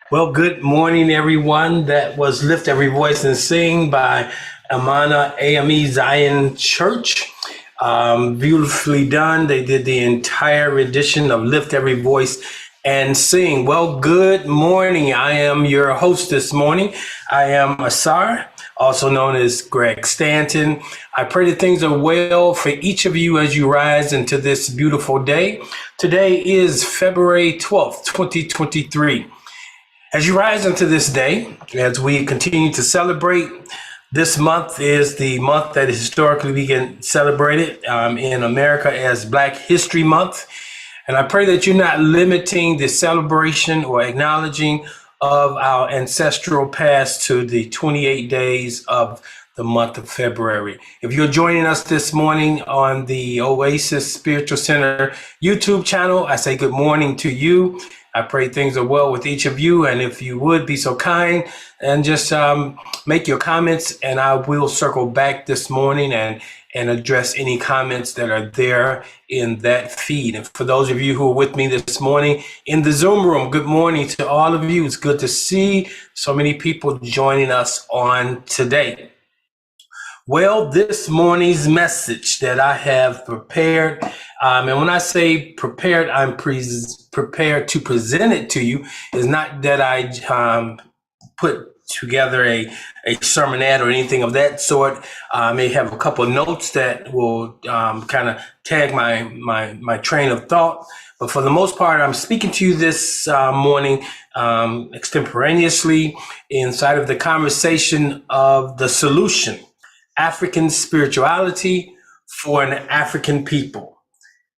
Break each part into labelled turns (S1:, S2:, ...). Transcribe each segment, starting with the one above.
S1: Well, good morning, everyone. That was Lift Every Voice and Sing by Amana AME Zion Church. Beautifully done. They did the entire rendition of Lift Every Voice and Sing. Well, good morning. I am your host this morning. I am Asar, also known as Greg Stanton. I pray that things are well for each of you as you rise into this beautiful day. Today is February 12th, 2023. As you rise into this day, as we continue to celebrate, this month is the month that historically we get celebrated in America as Black History Month. And I pray that you're not limiting the celebration or acknowledging of our ancestral past to the 28 days of the month of February. If you're joining us this morning on the Oasis Spiritual Center YouTube channel, I say good morning to you. I pray things are well with each of you. And if you would be so kind and just make your comments, and I will circle back this morning and address any comments that are there in that feed. And for those of you who are with me this morning in the Zoom room, good morning to all of you. It's good to see so many people joining us on today. Well, this morning's message that I have prepared, and when I say prepared, I'm prepared to present it to you, is not that I put together a sermonette or anything of that sort. I may have a couple of notes that will kind of tag my train of thought. But for the most part, I'm speaking to you this morning extemporaneously inside of the conversation of the solution. African spirituality for an African people.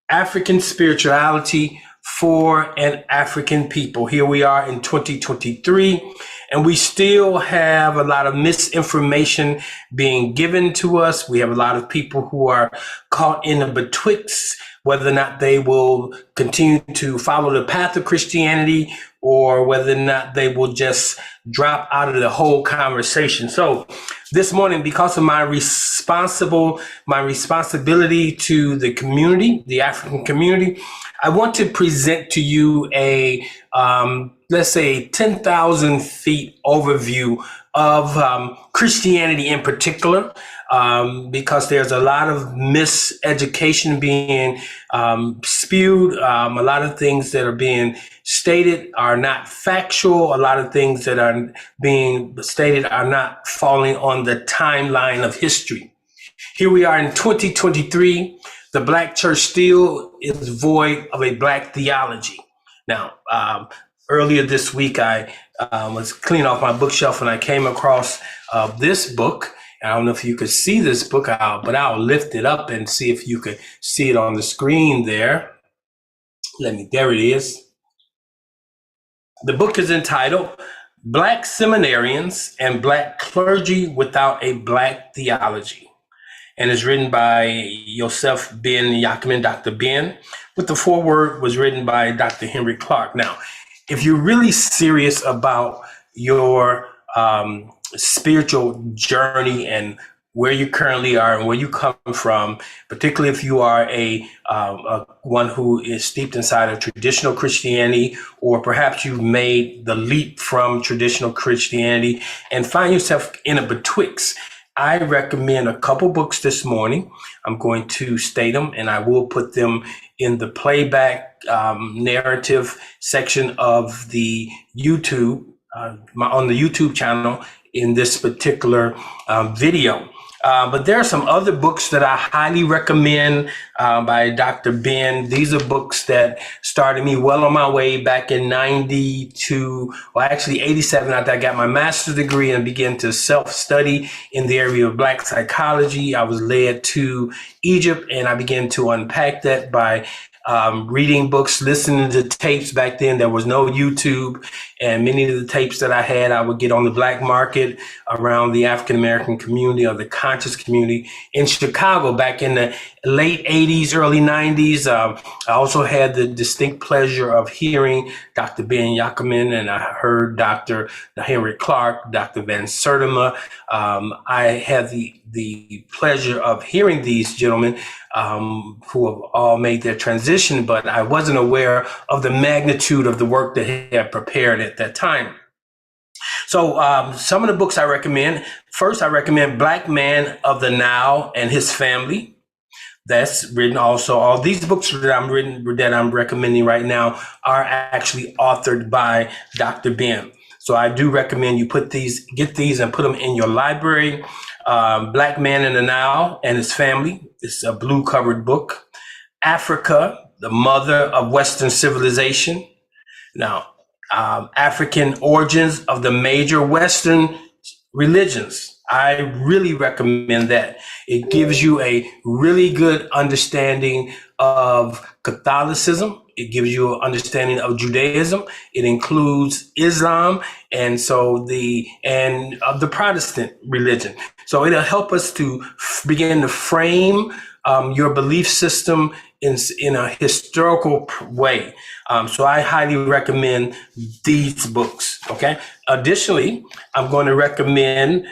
S1: African spirituality for an African people. Here we are in 2023, and we still have a lot of misinformation being given to us. We have a lot of people who are caught in the betwixt, whether or not they will continue to follow the path of Christianity or whether or not they will just drop out of the whole conversation. So this morning, because of my responsibility to the community, the African community, I want to present to you a, let's say, 10,000 feet overview of Christianity in particular, because there's a lot of miseducation being spewed. A lot of things that are being stated are not factual. A lot of things that are being stated are not falling on the timeline of history. Here we are in 2023. The Black church still is void of a Black theology. Now, earlier this week, I was cleaning off my bookshelf and I came across this book. I don't know if you could see this book, but I'll lift it up and see if you could see it on the screen there. There it is. The book is entitled Black Seminarians and Black Clergy Without a Black Theology, and is written by Yosef Ben Yaakman, Dr. Ben, with the foreword was written by Dr. Henry Clark. Now, if you're really serious about your spiritual journey and where you currently are and where you come from, particularly if you are a one who is steeped inside of traditional Christianity, or perhaps you've made the leap from traditional Christianity and find yourself in a betwixt, I recommend a couple books this morning. I'm going to state them, and I will put them in the playback narrative section of the YouTube, on the YouTube channel in this particular video. But there are some other books that I highly recommend by Dr. Ben. These are books that started me well on my way back in 87 after I got my master's degree and began to self-study in the area of Black psychology. I was led to Egypt and I began to unpack that by reading books, listening to tapes. Back then, there was no YouTube, and many of the tapes that I had, I would get on the black market around the African-American community or the conscious community in Chicago back in the late 80s, early 90s. I also had the distinct pleasure of hearing Dr. Ben Yaakman, and I heard Dr. Henry Clark, Dr. Van Sertima. I had the pleasure of hearing these gentlemen who have all made their transition, but I wasn't aware of the magnitude of the work that he had prepared at that time. So some of the books I recommend. First, I recommend Black Man of the Nile and His Family. That's written also. All these books that I'm recommending right now are actually authored by Dr. Ben. So I do recommend you get these and put them in your library. Black Man in the Nile and His Family. It's a blue covered book. Africa, the Mother of Western Civilization. Now, African Origins of the Major Western Religions. I really recommend that. It gives you a really good understanding of Catholicism. It gives you an understanding of Judaism. It includes Islam, and of the Protestant religion. So it'll help us to begin to frame your belief system in a historical way. So I highly recommend these books. Okay. Additionally, I'm going to recommend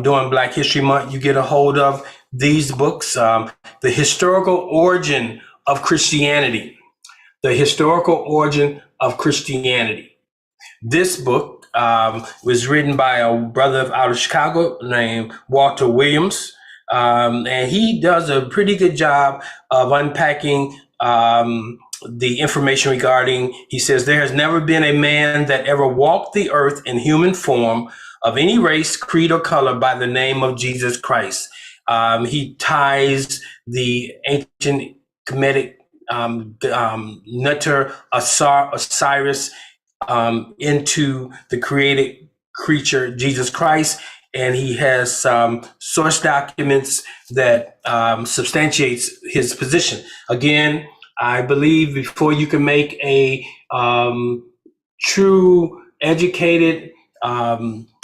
S1: during Black History Month, you get a hold of these books, The Historical Origin of Christianity. The Historical Origin of Christianity. This book was written by a brother out of Chicago named Walter Williams. And he does a pretty good job of unpacking the information regarding, he says, there has never been a man that ever walked the earth in human form of any race, creed, or color by the name of Jesus Christ. He ties the ancient Kemetic Nutter Osiris into the created creature, Jesus Christ. And he has source documents that substantiates his position. Again, I believe before you can make a true, educated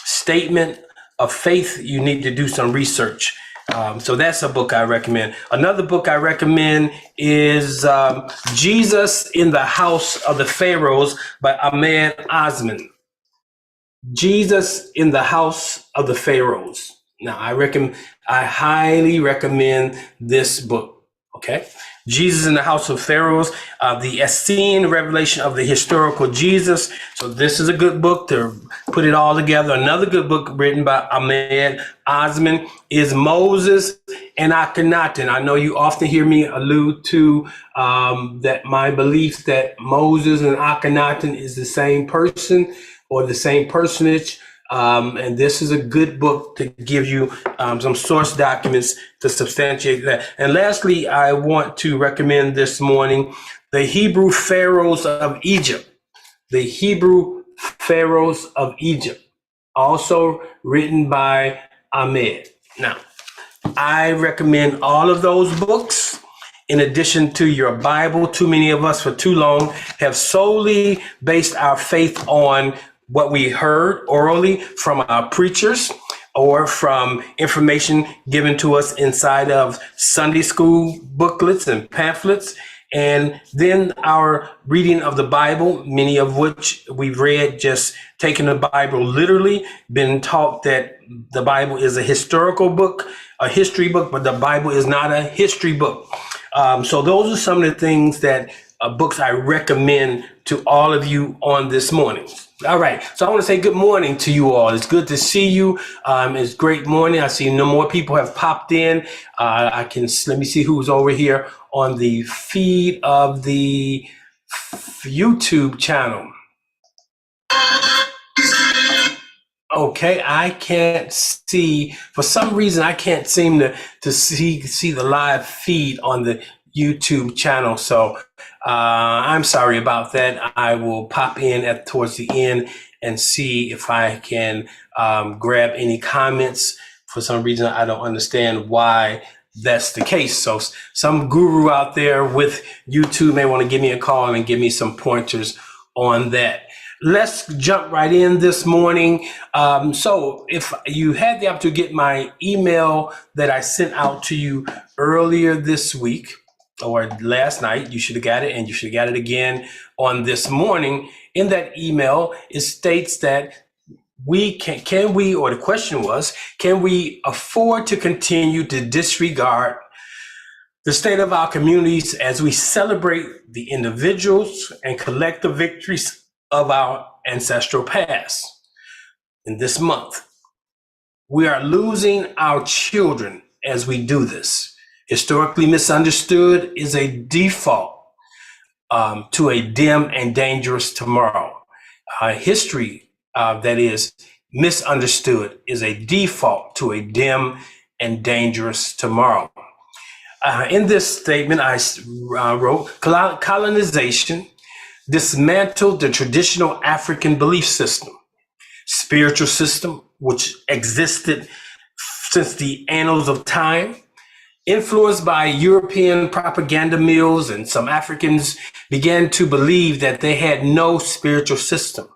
S1: statement of faith, you need to do some research. So that's a book I recommend. Another book I recommend is Jesus in the House of the Pharaohs by Ahmed Osman. Jesus in the House of the Pharaohs. Now, I highly recommend this book. Okay, Jesus in the House of Pharaohs, the Essene revelation of the historical Jesus. So this is a good book to put it all together. Another good book written by Ahmed Osman is Moses and Akhenaten. I know you often hear me allude to that my belief that Moses and Akhenaten is the same person or the same personage. And this is a good book to give you some source documents to substantiate that. And lastly, I want to recommend this morning, The Hebrew Pharaohs of Egypt. The Hebrew Pharaohs of Egypt, also written by Ahmed. Now, I recommend all of those books. In addition to your Bible, too many of us for too long have solely based our faith on what we heard orally from our preachers or from information given to us inside of Sunday school booklets and pamphlets. And then our reading of the Bible, many of which we've read just taking the Bible literally, been taught that the Bible is a historical book, a history book, but the Bible is not a history book. So those are some of the things that books I recommend to all of you on this morning. All right, so I want to say good morning to you all. It's good to see you. It's great morning. I see no more people have popped in. Let me see who's over here on the feed of the YouTube channel. Okay, I can't see, for some reason, I can't seem to see the live feed on the YouTube channel. So I'm sorry about that. I will pop in towards the end and see if I can grab any comments. For some reason, I don't understand why that's the case. So some guru out there with YouTube may want to give me a call and give me some pointers on that. Let's jump right in this morning. So if you had the opportunity to get my email that I sent out to you earlier this week or last night, you should have got it, and you should have got it again on this morning. In that email, it states that the question was, can we afford to continue to disregard the state of our communities as we celebrate the individuals and collective victories of our ancestral past? In this month, we are losing our children as we do this. Historically misunderstood is a default to a dim and dangerous tomorrow. History that is misunderstood is a default to a dim and dangerous tomorrow. In this statement, I wrote, colonization dismantled the traditional African belief system, spiritual system, which existed since the annals of time, Influenced by European propaganda mills, and some Africans began to believe that they had no spiritual system.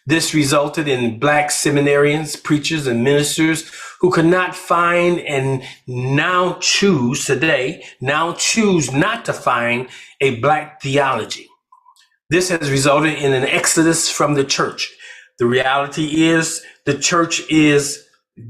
S1: This resulted in Black seminarians, preachers, and ministers who could not find and now choose not to find a Black theology. This has resulted in an exodus from the church. The reality is the church is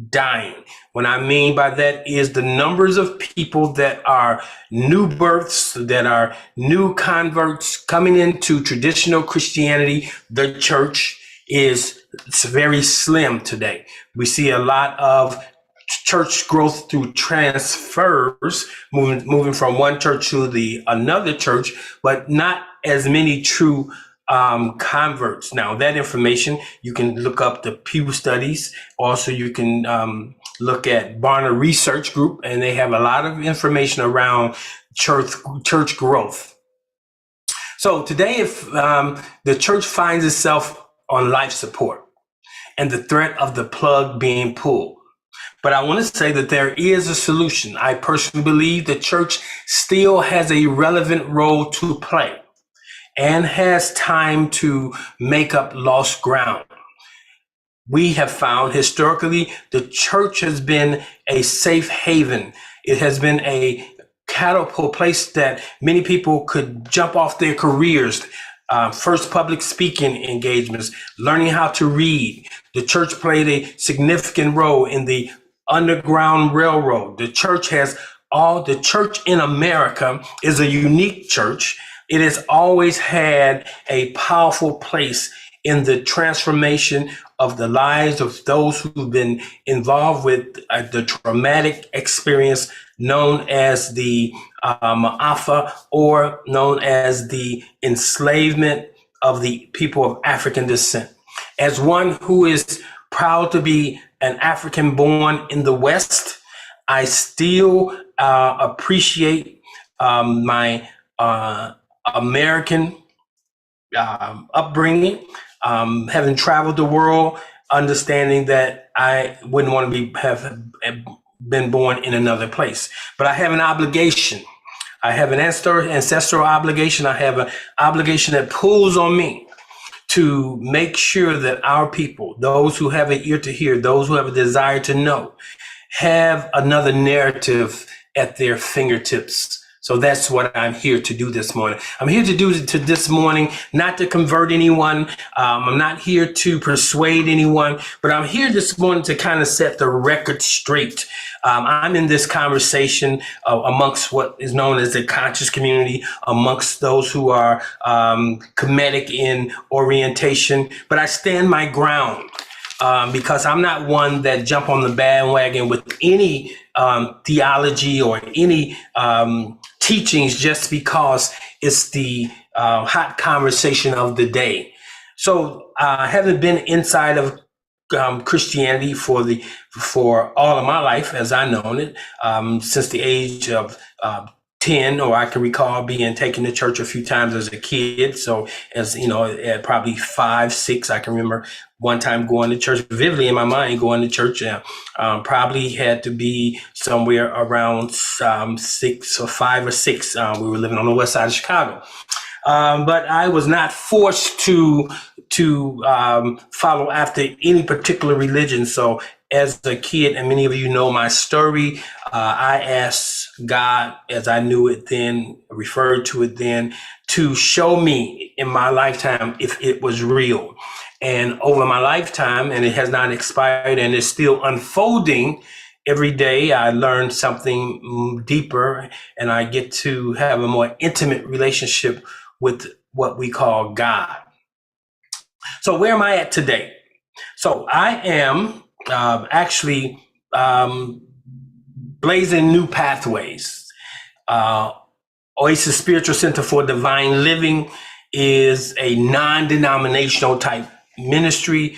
S1: dying. What I mean by that is the numbers of people that are new births, that are new converts coming into traditional Christianity, the church is very slim today. We see a lot of church growth through transfers, moving from one church to the another church, but not as many true converts. Now, that information, you can look up the Pew Studies. Also, you can look at Barna Research Group, and they have a lot of information around church growth. So today, if the church finds itself on life support and the threat of the plug being pulled, but I want to say that there is a solution. I personally believe the church still has a relevant role to play and has time to make up lost ground. We have found historically the church has been a safe haven. It has been a catapult place that many people could jump off their careers. First public speaking engagements, learning how to read. The church played a significant role in the Underground Railroad. The church in America is a unique church. It has always had a powerful place in the transformation of the lives of those who've been involved with the traumatic experience known as the Ma'afa, or known as the enslavement of the people of African descent. As one who is proud to be an African born in the West, I still appreciate my American upbringing, having traveled the world, understanding that I wouldn't want to have been born in another place. But I have an obligation. I have an ancestral obligation. I have an obligation that pulls on me to make sure that our people, those who have an ear to hear, those who have a desire to know, have another narrative at their fingertips. So that's what I'm here to do this morning. I'm here to do this morning, not to convert anyone. I'm not here to persuade anyone, but I'm here this morning to kind of set the record straight. I'm in this conversation amongst what is known as the conscious community, amongst those who are comedic in orientation, but I stand my ground. Because I'm not one that jump on the bandwagon with any theology or any teachings just because it's the hot conversation of the day. So having been inside of Christianity for all of my life, as I known it, since the age of 10, or I can recall being taken to church a few times as a kid. So as you know, at probably 5, 6, I can remember one time going to church, vividly in my mind, going to church. Probably had to be somewhere around 6 or 5 or 6. We were living on the west side of Chicago. But I was not forced to follow after any particular religion. So as a kid, and many of you know my story, I asked God, as I knew it then, referred to it then, to show me in my lifetime if it was real. And over my lifetime, and it has not expired and is still unfolding every day, I learn something deeper, and I get to have a more intimate relationship with what we call God. So where am I at today? So I am actually blazing new pathways. Oasis Spiritual Center for Divine Living is a non-denominational type ministry.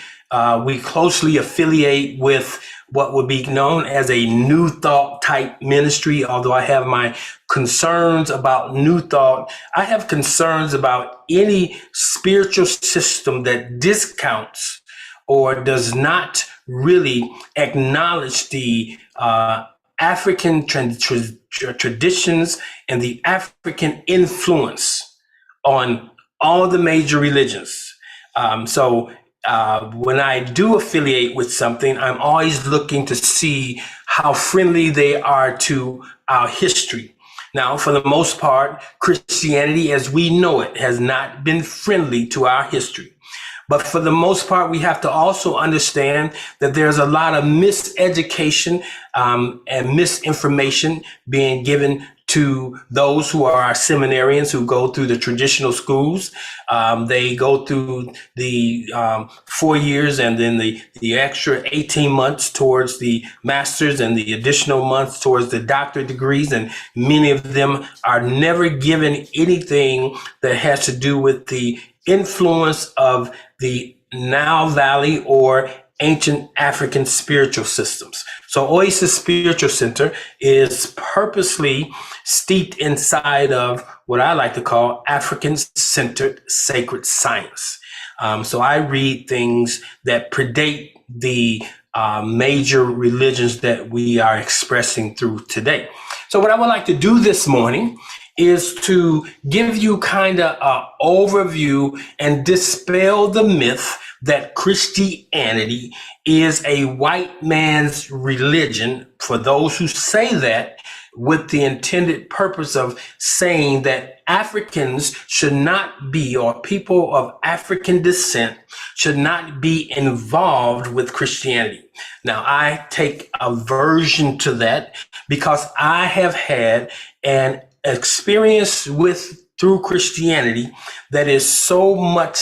S1: We closely affiliate with what would be known as a New Thought type ministry. Although I have my concerns about New Thought, I have concerns about any spiritual system that discounts or does not really acknowledge the African traditions and the African influence on all the major religions. When I do affiliate with something, I'm always looking to see how friendly they are to our history. Now, for the most part, Christianity as we know it has not been friendly to our history. But for the most part, we have to also understand that there's a lot of miseducation and misinformation being given to those who are our seminarians who go through the traditional schools. They go through the 4 years and then the extra 18 months towards the master's and the additional months towards the doctorate degrees. And many of them are never given anything that has to do with the influence of the Nile Valley or ancient African spiritual systems. So Oasis Spiritual Center is purposely steeped inside of what I like to call African-centered sacred science. So I read things that predate the major religions that we are expressing through today. So what I would like to do this morning is to give you kind of an overview and dispel the myth that Christianity is a white man's religion, for those who say that with the intended purpose of saying that Africans should not be, or people of African descent should not be involved with Christianity. Now, I take aversion to that because I have had an experience through Christianity that is so much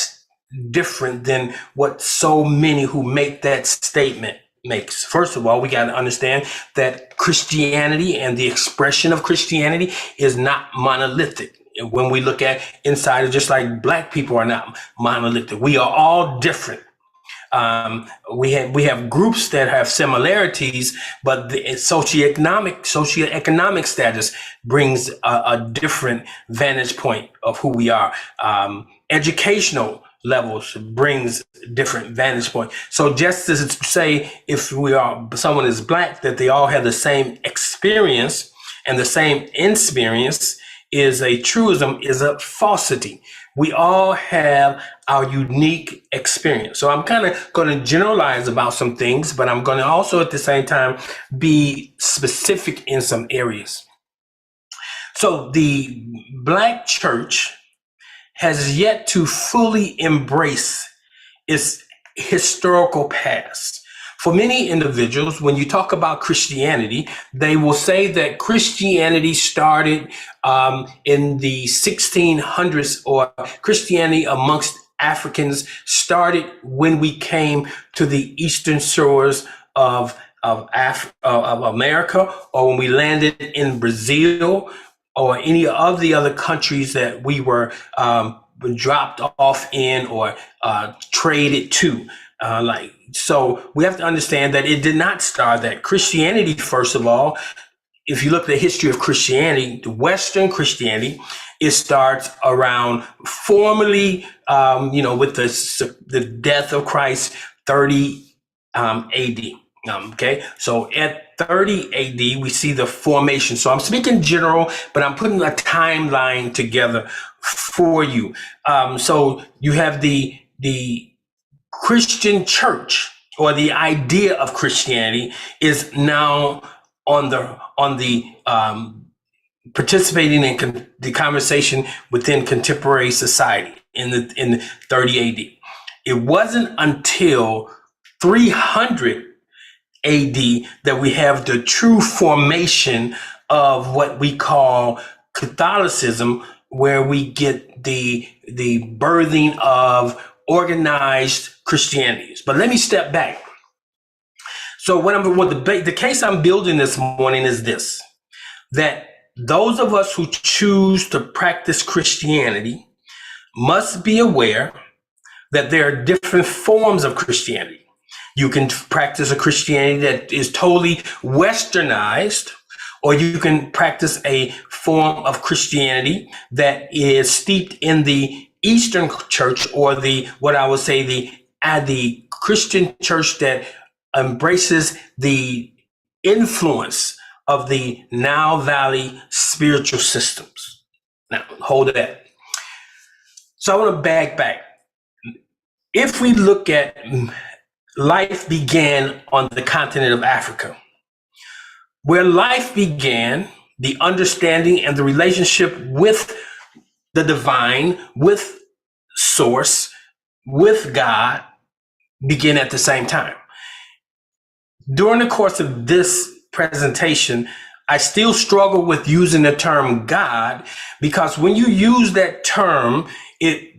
S1: different than what so many who make that statement makes. First of all, we got to understand that Christianity and the expression of Christianity is not monolithic. When we look at inside, just like Black people are not monolithic, we are all different. We have groups that have similarities, but the socioeconomic status brings a different vantage point of who we are. Educational levels brings different vantage point. So just as to say, if someone is Black, that they all have the same experience and the same experience is a truism, is a falsity. We all have our unique experience. So I'm kind of going to generalize about some things, but I'm going to also at the same time be specific in some areas. So the Black church has yet to fully embrace its historical past. For many individuals, when you talk about Christianity, they will say that Christianity started in the 1600s, or Christianity amongst Africans started when we came to the eastern shores of America, or when we landed in Brazil, or any of the other countries that we were dropped off in or traded to. So we have to understand that it did not start that. Christianity, first of all, if you look at the history of Christianity, the Western Christianity, it starts around formally, with the death of Christ, 30 AD. Okay, so at 30 AD, we see the formation. So I'm speaking general, but I'm putting a timeline together for you. So you have the Christian church, or the idea of Christianity, is now on the participating in the conversation within contemporary society in the 30 AD. It wasn't until 300 AD that we have the true formation of what we call Catholicism, where we get the birthing of organized Christianities. But let me step back. So the case I'm building this morning is this: that those of us who choose to practice Christianity must be aware that there are different forms of Christianity. You can practice a Christianity that is totally westernized, or you can practice a form of Christianity that is steeped in the Eastern Church, or what I would say the Christian church that embraces the influence of the Nile Valley spiritual systems. Now, hold that. So I want to back. If we look at life began on the continent of Africa, where life began, the understanding and the relationship with the divine, with source, with God begin at the same time. During the course of this presentation, I still struggle with using the term God, because when you use that term, it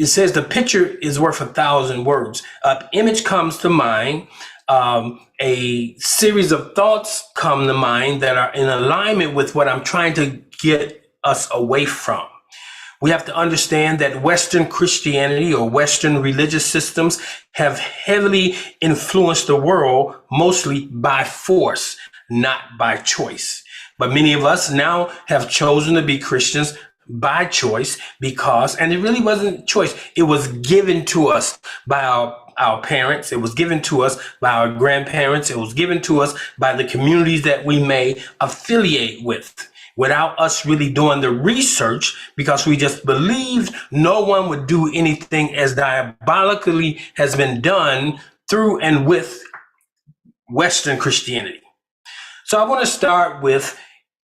S1: says the picture is worth 1,000 words. An image comes to mind. A series of thoughts come to mind that are in alignment with what I'm trying to get us away from. We have to understand that Western Christianity or Western religious systems have heavily influenced the world, mostly by force, not by choice. But many of us now have chosen to be Christians by choice because, and it really wasn't choice, it was given to us by our parents, it was given to us by our grandparents, it was given to us by the communities that we may affiliate with, without us really doing the research, because we just believed no one would do anything as diabolically has been done through and with Western Christianity. So I want to start with,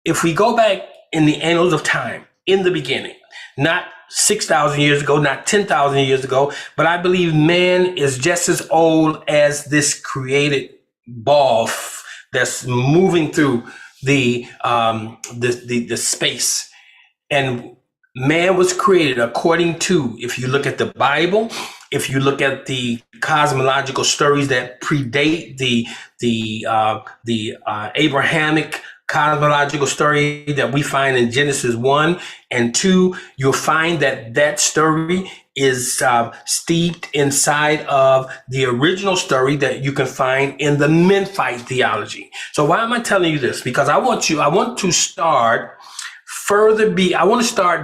S1: if we go back in the annals of time, in the beginning, not 6,000 years ago, not 10,000 years ago, but I believe man is just as old as this created ball that's moving through the space. And man was created according to, if you look at the Bible, if you look at the cosmological stories that predate the Abrahamic cosmological story that we find in Genesis 1 and 2, you'll find that story is steeped inside of the original story that you can find in the Memphite theology. So why am I telling you this? Because I want to start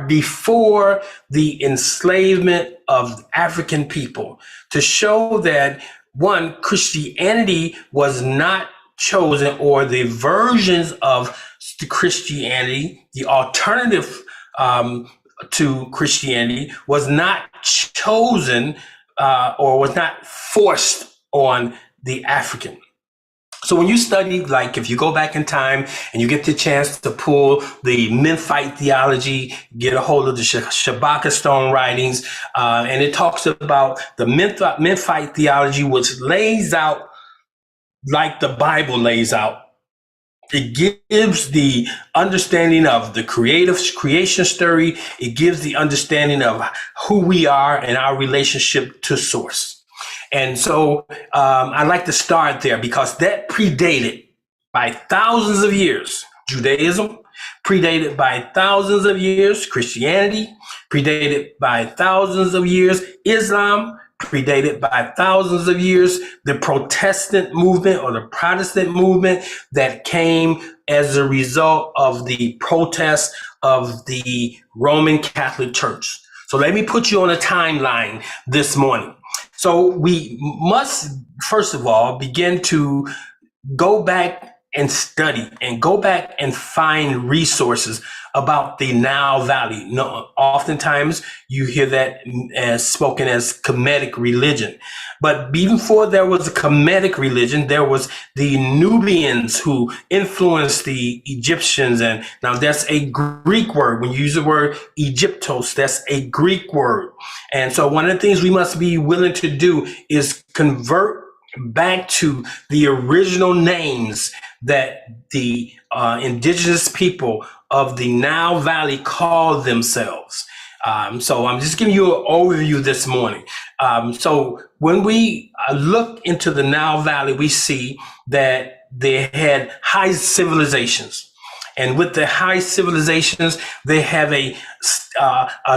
S1: before the enslavement of African people, to show that, one, Christianity was not chosen, or the versions of the Christianity, the alternative to Christianity, was not chosen or was not forced on the African. So when you study, like if you go back in time and you get the chance to pull the Memphite theology, get a hold of the Shabaka Stone writings, and it talks about the Memphite theology, which lays out like the Bible lays out. It gives the understanding of the creation story. It gives the understanding of who we are and our relationship to source. And so I like to start there, because that predated by thousands of years Judaism, predated by thousands of years Christianity, predated by thousands of years Islam, predated by thousands of years the Protestant movement, or the Protestant movement, that came as a result of the protests of the Roman Catholic Church. So let me put you on a timeline this morning. So we must, first of all, begin to go back and study and go back and find resources about the Nile Valley. No, oftentimes you hear that as spoken as Kemetic religion. But even before there was a Kemetic religion, there was the Nubians who influenced the Egyptians. And now that's a Greek word. When you use the word Egyptos, that's a Greek word. And so one of the things we must be willing to do is convert back to the original names that the indigenous people of the Nile Valley call themselves. So I'm just giving you an overview this morning. So when we look into the Nile Valley, we see that they had high civilizations. And with the high civilizations, they have a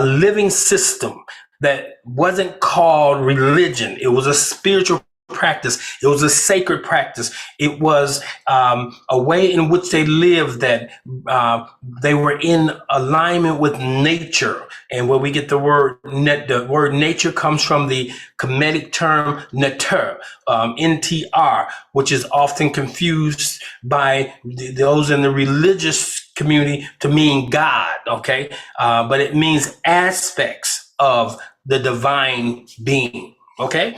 S1: living system that wasn't called religion. It was a spiritual practice. It was a sacred practice. It was a way in which they lived, that they were in alignment with nature. And where we get the word nature comes from the Kemetic term natur, NTR, which is often confused by those in the religious community to mean God, okay? But it means aspects of the divine being, okay?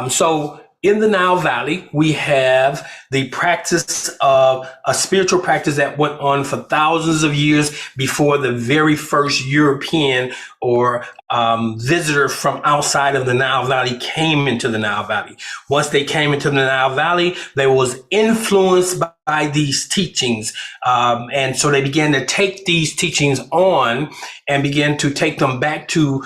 S1: So in the Nile Valley, we have the practice of a spiritual practice that went on for thousands of years before the very first European or visitor from outside of the Nile Valley came into the Nile Valley. Once they came into the Nile Valley, they was influenced by these teachings. And so they began to take these teachings on and begin to take them back to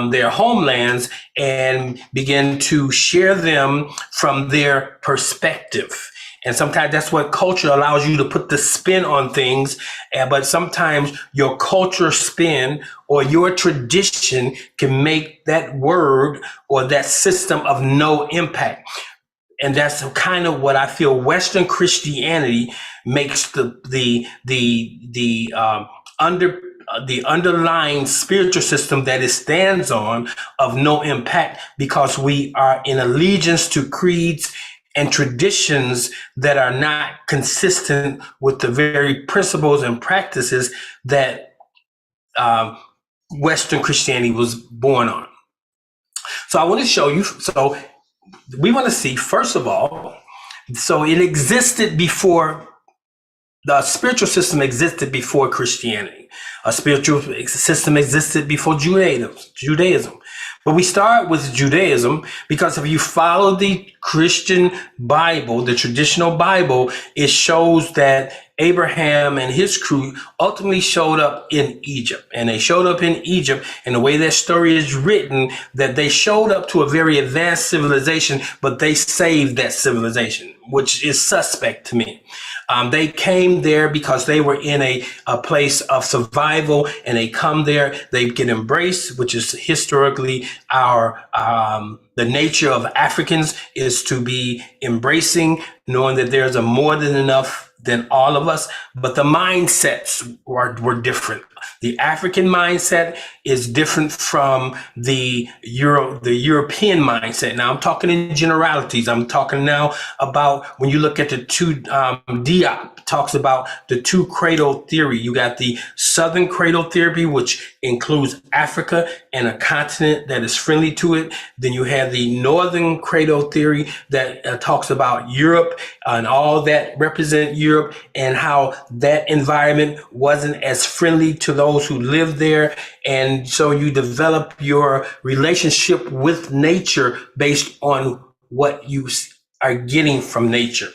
S1: their homelands and begin to share them from their perspective. And sometimes that's what culture allows you to put the spin on things. But sometimes your culture spin or your tradition can make that word or that system of no impact. And that's kind of what I feel Western Christianity makes the underlying spiritual system that it stands on of no impact, because we are in allegiance to creeds and traditions that are not consistent with the very principles and practices that Western Christianity was born on. So I want to show you. So we want to see, first of all, so it existed before, the spiritual system existed before Christianity. A spiritual system existed before Judaism. But we start with Judaism because if you follow the Christian Bible, the traditional Bible, it shows that Abraham and his crew ultimately showed up in Egypt. And they showed up in Egypt, and the way that story is written, that they showed up to a very advanced civilization, but they saved that civilization, which is suspect to me. They came there because they were in a place of survival, and they come there, they get embraced, which is historically our the nature of Africans is to be embracing, knowing that there's a more than enough than all of us, but the mindsets were different. The African mindset is different from the European mindset. Now I'm talking in generalities. I'm talking now about when you look at the two, Diop talks about the two cradle theory. You got the Southern cradle theory, which includes Africa and a continent that is friendly to it. Then you have the Northern cradle theory that talks about Europe and all that represent Europe and how that environment wasn't as friendly to those who lived there. And so you develop your relationship with nature based on what you are getting from nature.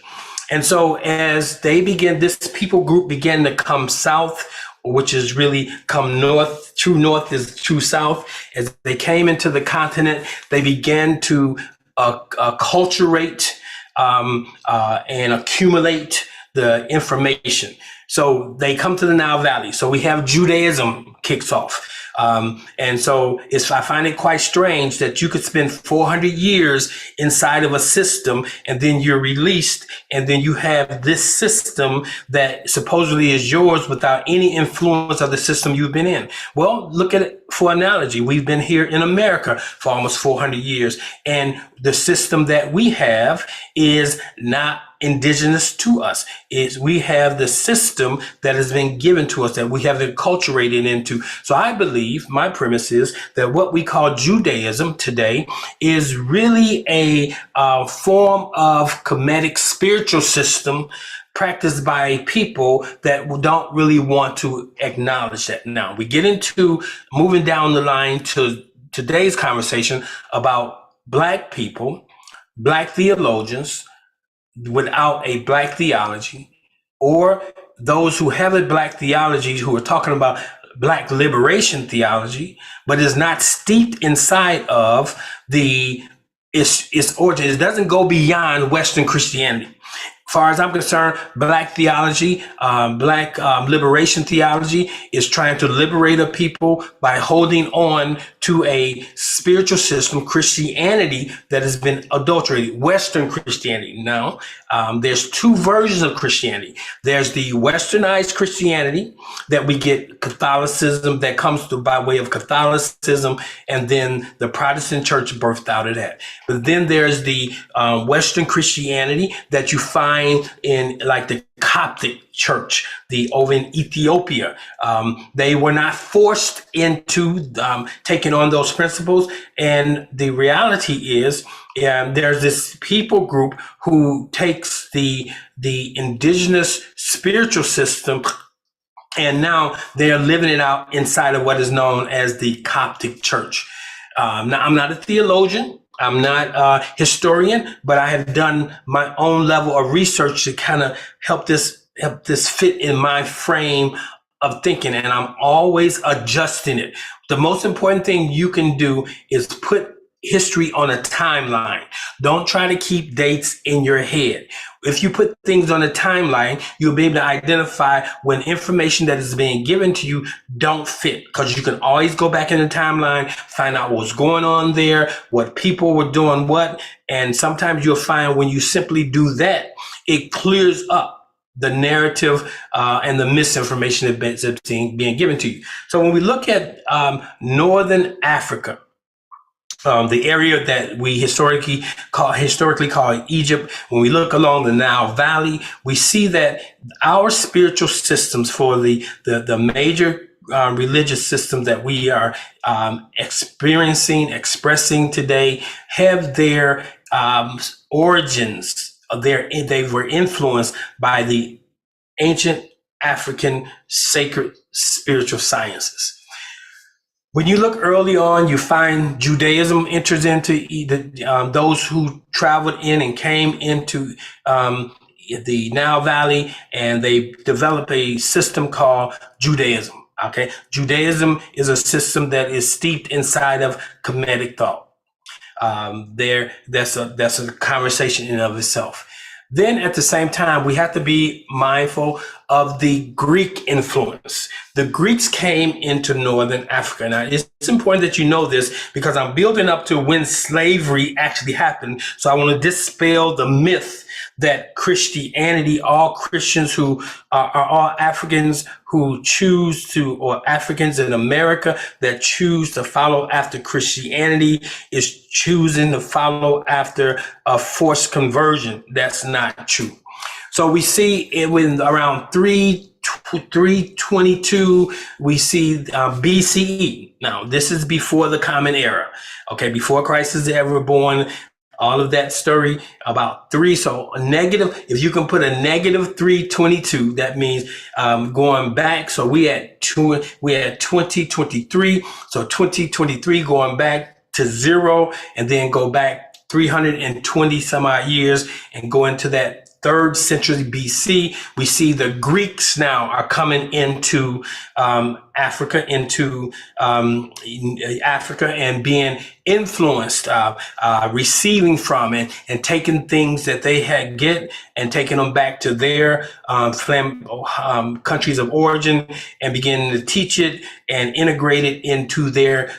S1: And so as they begin, this people group began to come south, which is really come north. True north is true south. As they came into the continent, they began to acculturate and accumulate the information. So they come to the Nile Valley. So we have Judaism kicks off. And so I find it quite strange that you could spend 400 years inside of a system and then you're released and then you have this system that supposedly is yours without any influence of the system you've been in. Well, look at it for analogy. We've been here in America for almost 400 years, and the system that we have is not indigenous to us. Is we have the system that has been given to us that we have enculturated into. So I believe my premise is that what we call Judaism today is really a form of Kemetic spiritual system practiced by people that don't really want to acknowledge that. Now we get into moving down the line to today's conversation about Black people, Black theologians without a Black theology, or those who have a Black theology who are talking about Black liberation theology, but is not steeped inside of its origin. It doesn't go beyond Western Christianity. far as I'm concerned, Black theology, Black liberation theology is trying to liberate a people by holding on to a spiritual system, Christianity, that has been adulterated, Western Christianity. Now, there's two versions of Christianity. There's the Westernized Christianity that we get Catholicism that comes through by way of Catholicism, and then the Protestant church birthed out of that. But then there's the Western Christianity that you find in like the Coptic church, over in Ethiopia. They were not forced into taking on those principles. And the reality is, there's this people group who takes the indigenous spiritual system, and now they're living it out inside of what is known as the Coptic church. Now, I'm not a theologian. I'm not a historian, but I have done my own level of research to kind of help this fit in my frame of thinking, and I'm always adjusting it. The most important thing you can do is put history on a timeline. Don't try to keep dates in your head. If you put things on a timeline, you'll be able to identify when information that is being given to you don't fit, because you can always go back in the timeline, find out what's going on there, what people were doing what, and sometimes you'll find when you simply do that, it clears up the narrative and the misinformation that's being given to you. So when we look at Northern Africa, the area that we historically call Egypt, when we look along the Nile Valley, we see that our spiritual systems for the major religious system that we are expressing today have their origins. They were influenced by the ancient African sacred spiritual sciences. When you look early on, you find Judaism enters into those who traveled in and came into the Nile Valley, and they developed a system called Judaism. Okay, Judaism is a system that is steeped inside of Kemetic thought. That's a conversation in and of itself. Then at the same time, we have to be mindful of the Greek influence. The Greeks came into Northern Africa. Now, it's important that you know this, because I'm building up to when slavery actually happened. So I want to dispel the myth that Christianity, all Christians who are all Africans who choose to, or Africans in America that choose to follow after Christianity, is choosing to follow after a forced conversion. That's not true. So we see it when around 322, we see BCE. Now, this is before the Common Era. Okay, before Christ is ever born. All of that story about 3. So a negative, if you can put a negative 322, that means going back. So we had 2023. So 2023 going back to 0, and then go back 320 some odd years and go into that 3rd century BC. We see the Greeks now are coming into Africa, and being influenced, receiving from it, and taking things that they had and taking them back to their countries of origin, and beginning to teach it and integrate it into their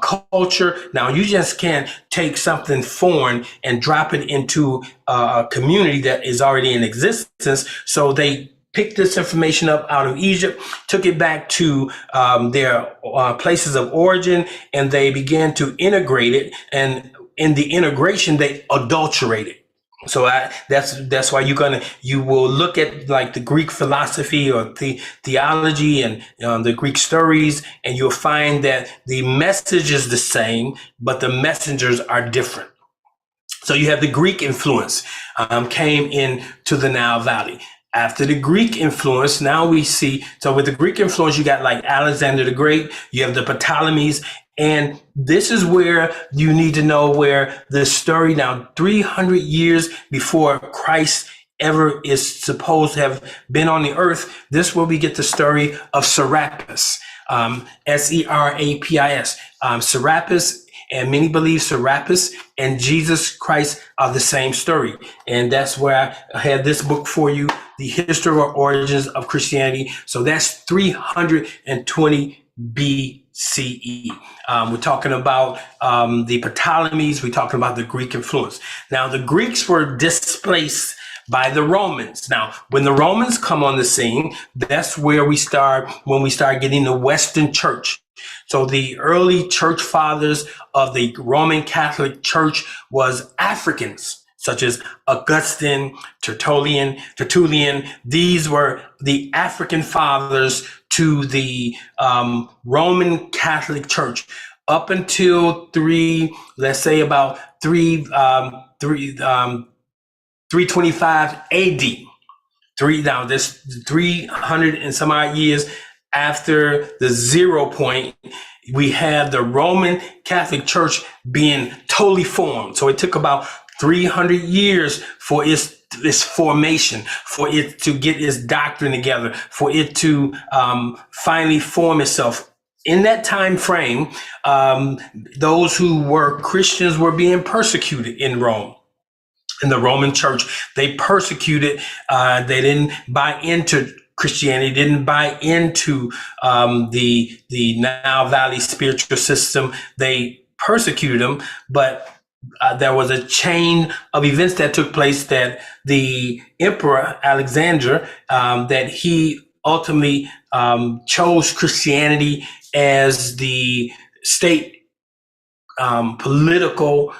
S1: culture. Now, you just can't take something foreign and drop it into a community that is already in existence. So they picked this information up out of Egypt, took it back to their places of origin, and they began to integrate it. And in the integration, they adulterate it. So that's why you will look at like the Greek philosophy or the theology and the Greek stories, and you'll find that the message is the same, but the messengers are different. So you have the Greek influence came into the Nile Valley. After the Greek influence, now we see, so with the Greek influence, you got like Alexander the Great, you have the Ptolemies, and this is where you need to know where the story now, 300 years before Christ ever is supposed to have been on the earth, this is where we get the story of Serapis, Serapis. Serapis And many believe Serapis and Jesus Christ are the same story. And that's where I had this book for you, The History or Origins of Christianity. So that's 320 BCE. We're talking about the Ptolemies. We're talking about the Greek influence. Now, the Greeks were displaced by the Romans. Now, when the Romans come on the scene, that's where we start, when we start getting the Western Church. So the early church fathers of the Roman Catholic Church was Africans, such as Augustine, Tertullian. These were the African fathers to the Roman Catholic Church up until let's say about 325 AD. This 300 and some odd years after the 0 point, we have the Roman Catholic Church being totally formed. So it took about 300 years for its formation, for it to get its doctrine together, for it to finally form itself. In that time frame, those who were Christians were being persecuted in Rome. In the Roman Church, they persecuted. They didn't buy into Christianity, didn't buy into the Nile Valley spiritual system. They persecuted them, but there was a chain of events that took place that the Emperor Alexander, that he ultimately chose Christianity as the state political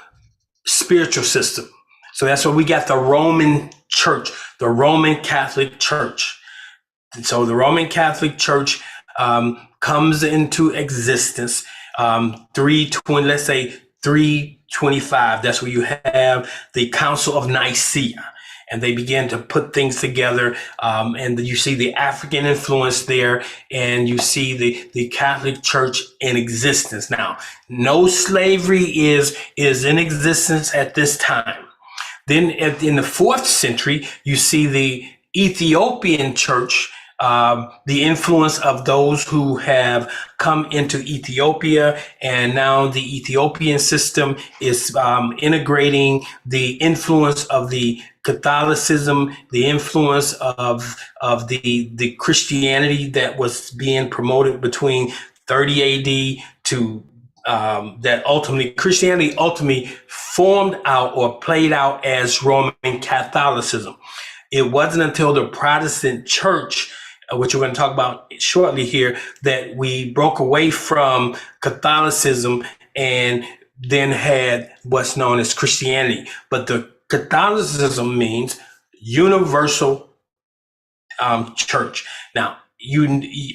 S1: spiritual system. So that's where we got the Roman Church, the Roman Catholic Church. And so the Roman Catholic Church comes into existence 325. That's where you have the Council of Nicaea. And they begin to put things together. And you see the African influence there, and you see the Catholic Church in existence. Now, no slavery is in existence at this time. Then in the 4th century, you see the Ethiopian church, the influence of those who have come into Ethiopia. And now the Ethiopian system is integrating the influence of the Catholicism, the influence of the Christianity that was being promoted between 30 AD to that ultimately Christianity formed out or played out as Roman Catholicism. It wasn't until the Protestant Church, which we're going to talk about shortly here, that we broke away from Catholicism and then had what's known as Christianity. But the Catholicism means universal church. Now,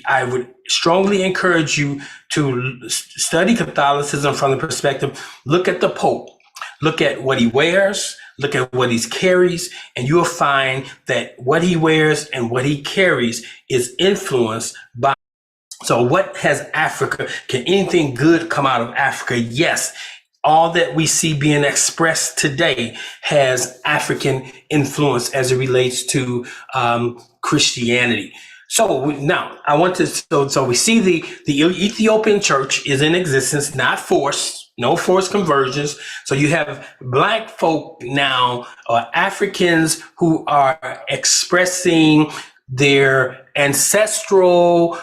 S1: I would strongly encourage you to study Catholicism from the perspective, look at the Pope, look at what he wears, look at what he carries, and you'll find that what he wears and what he carries is influenced by. So what has Africa? Can anything good come out of Africa? Yes. All that we see being expressed today has African influence as it relates to Christianity. So now I want to, so we see the Ethiopian church is in existence, not forced, no forced conversions. So you have Black folk now, or Africans, who are expressing their ancestral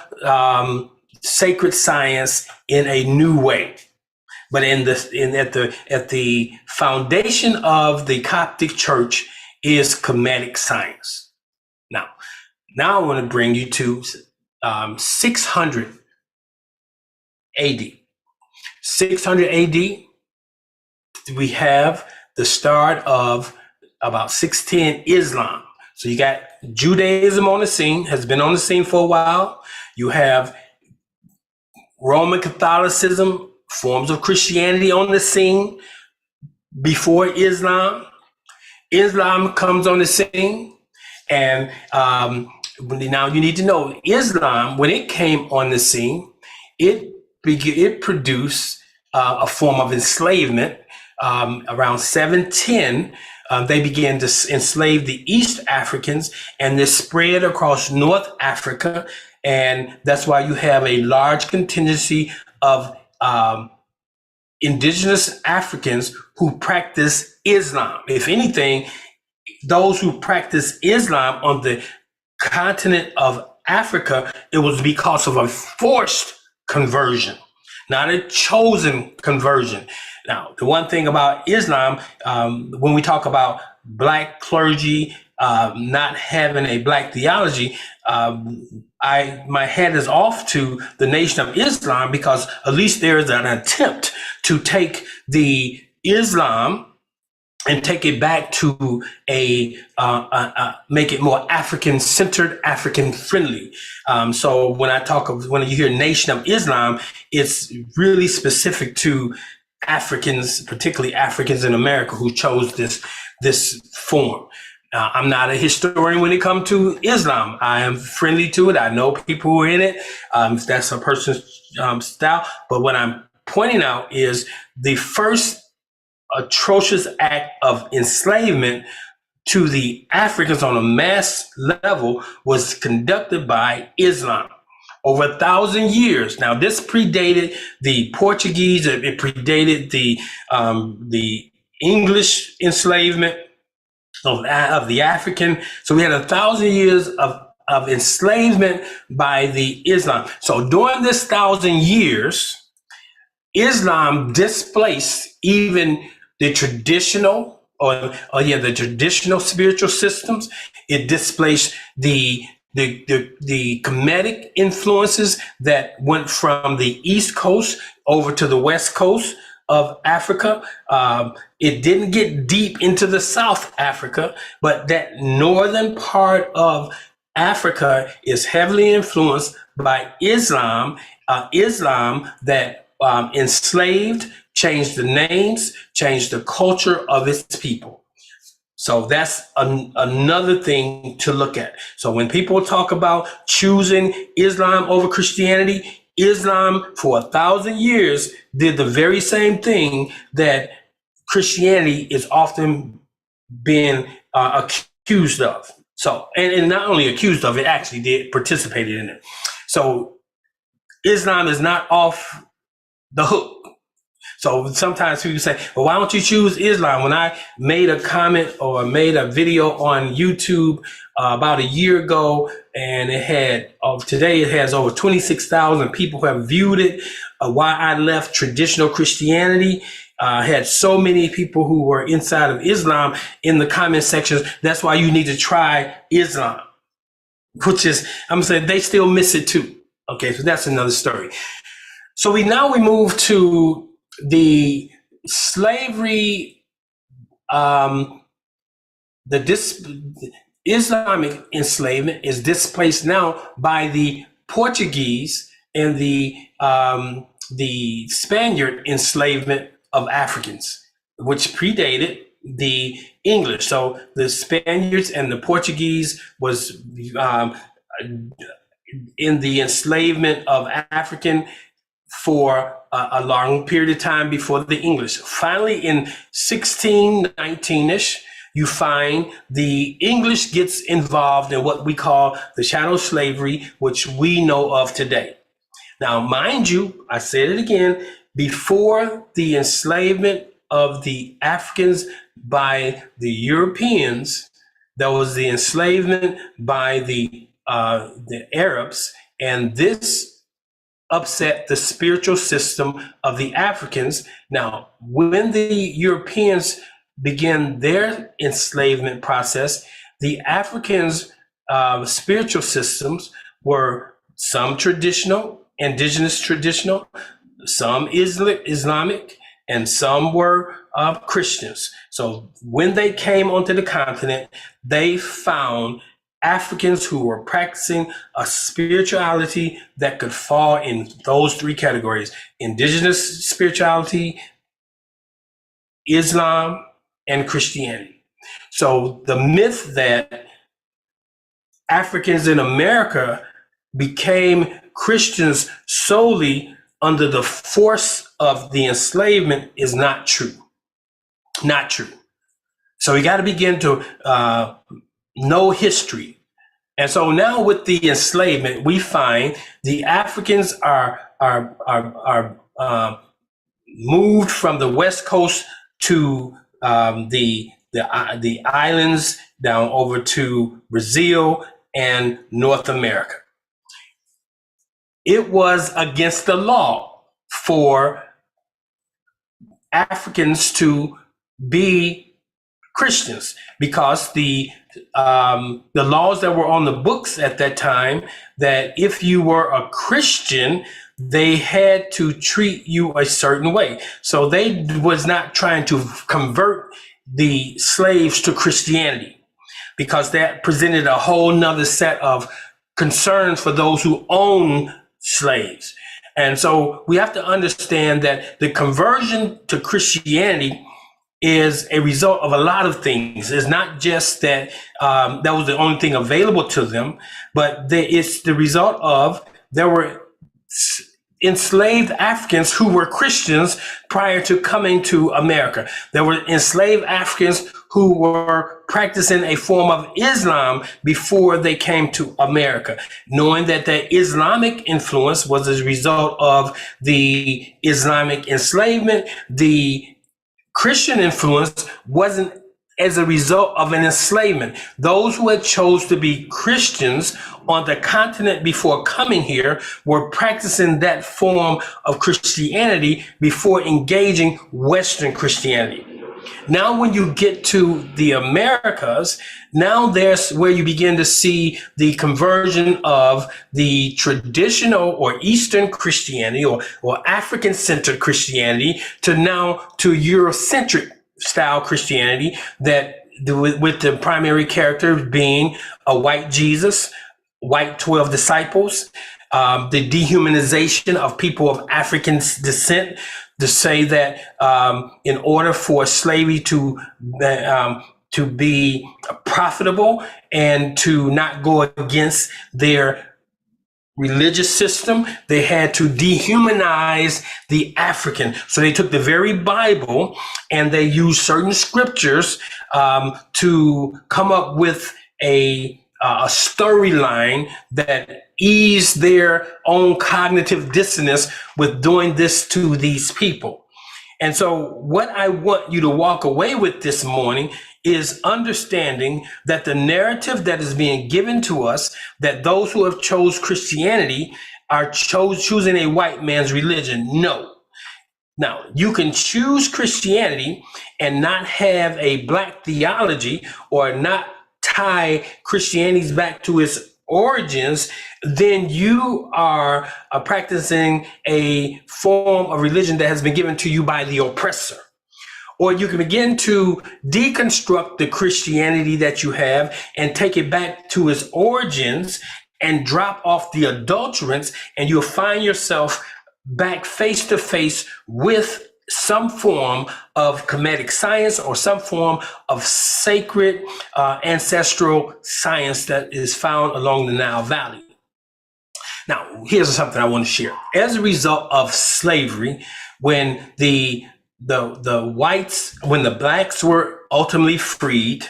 S1: sacred science in a new way. But at the foundation of the Coptic Church is Kemetic science. Now I want to bring you to 600 AD. 600 AD, we have the start of about 610 Islam. So you got Judaism on the scene, has been on the scene for a while. You have Roman Catholicism, forms of Christianity on the scene before Islam. Islam comes on the scene, and now you need to know Islam, when it came on the scene, it produced a form of enslavement. Around 710, they began to enslave the East Africans, and this spread across North Africa. And that's why you have a large contingency of indigenous Africans who practice Islam. If anything, those who practice Islam on the continent of Africa, it was because of a forced conversion, not a chosen conversion. Now, the one thing about Islam, when we talk about black clergy not having a black theology, my head is off to the Nation of Islam, because at least there is an attempt to take the Islam and take it back to make it more African centered, African friendly. So when you hear Nation of Islam, it's really specific to Africans, particularly Africans in America, who chose this form. I'm not a historian when it comes to Islam. I am friendly to it. I know people who are in it. That's a person's style. But what I'm pointing out is the first atrocious act of enslavement to the Africans on a mass level was conducted by Islam over 1,000 years. Now, this predated the Portuguese. It predated the English enslavement of the African. So we had 1,000 years of enslavement by the Islam. So during this 1,000 years, Islam displaced even the traditional the traditional spiritual systems. It displaced the Kemetic influences that went from the East Coast over to the West Coast of Africa. It didn't get deep into the South Africa, but that northern part of Africa is heavily influenced by Islam, Islam that enslaved, changed the names, changed the culture of its people. So that's another thing to look at. So when people talk about choosing Islam over Christianity, Islam for 1,000 years did the very same thing that Christianity is often been accused of. So, and not only accused of, it actually participated in it. So Islam is not off the hook. So sometimes people say, well, why don't you choose Islam? When I made a comment or made a video on YouTube about a year ago, and today it has over 26,000 people who have viewed it, why I left traditional Christianity, had so many people who were inside of Islam in the comment sections. That's why you need to try Islam, which is, I'm saying they still miss it too. Okay, so that's another story. So we move to the slavery, Islamic enslavement is displaced now by the Portuguese and the Spaniard enslavement of Africans, which predated the English. So the Spaniards and the Portuguese was in the enslavement of African for a long period of time before the English. Finally, in 1619-ish, you find the English gets involved in what we call the chattel slavery, which we know of today. Now, mind you, I said it again, before the enslavement of the Africans by the Europeans, there was the enslavement by the Arabs, and this upset the spiritual system of the Africans. Now, when the Europeans began their enslavement process, the Africans' spiritual systems were some traditional, indigenous traditional, some Islamic, and some were Christians. So when they came onto the continent, they found Africans who were practicing a spirituality that could fall in those three categories: indigenous spirituality, Islam, and Christianity. So the myth that Africans in America became Christians solely under the force of the enslavement is not true. Not true. So we got to begin to know history. And so now with the enslavement, we find the Africans are moved from the West Coast to the islands down over to Brazil and North America. It was against the law for Africans to be Christians because the laws that were on the books at that time, that if you were a Christian, they had to treat you a certain way. So they was not trying to convert the slaves to Christianity, because that presented a whole nother set of concerns for those who own slaves. And so we have to understand that the conversion to Christianity is a result of a lot of things. It's not just that that was the only thing available to them, but it's the result of there were enslaved Africans who were Christians prior to coming to America. There were enslaved Africans who were practicing a form of Islam before they came to America, knowing that the Islamic influence was as a result of the Islamic enslavement. The Christian influence wasn't as a result of an enslavement. Those who had chose to be Christians on the continent before coming here were practicing that form of Christianity before engaging Western Christianity. Now, when you get to the Americas, now there's where you begin to see the conversion of the traditional or Eastern Christianity or African-centered Christianity to Eurocentric style Christianity, that with the primary character being a white Jesus, white 12 disciples, the dehumanization of people of African descent, to say that in order for slavery to be profitable and to not go against their religious system, they had to dehumanize the African. So they took the very Bible and they used certain scriptures to come up with a storyline that eased their own cognitive dissonance with doing this to these people. And so what I want you to walk away with this morning is understanding that the narrative that is being given to us, that those who have chose Christianity are choosing a white man's religion. No. Now, you can choose Christianity and not have a black theology or not tie Christianity back to its origins, then you are practicing a form of religion that has been given to you by the oppressor. Or you can begin to deconstruct the Christianity that you have and take it back to its origins and drop off the adulterants, and you'll find yourself back face to face with some form of Kemetic science or some form of sacred ancestral science that is found along the Nile Valley. Now, here's something I want to share. As a result of slavery, when the whites, when the blacks were ultimately freed,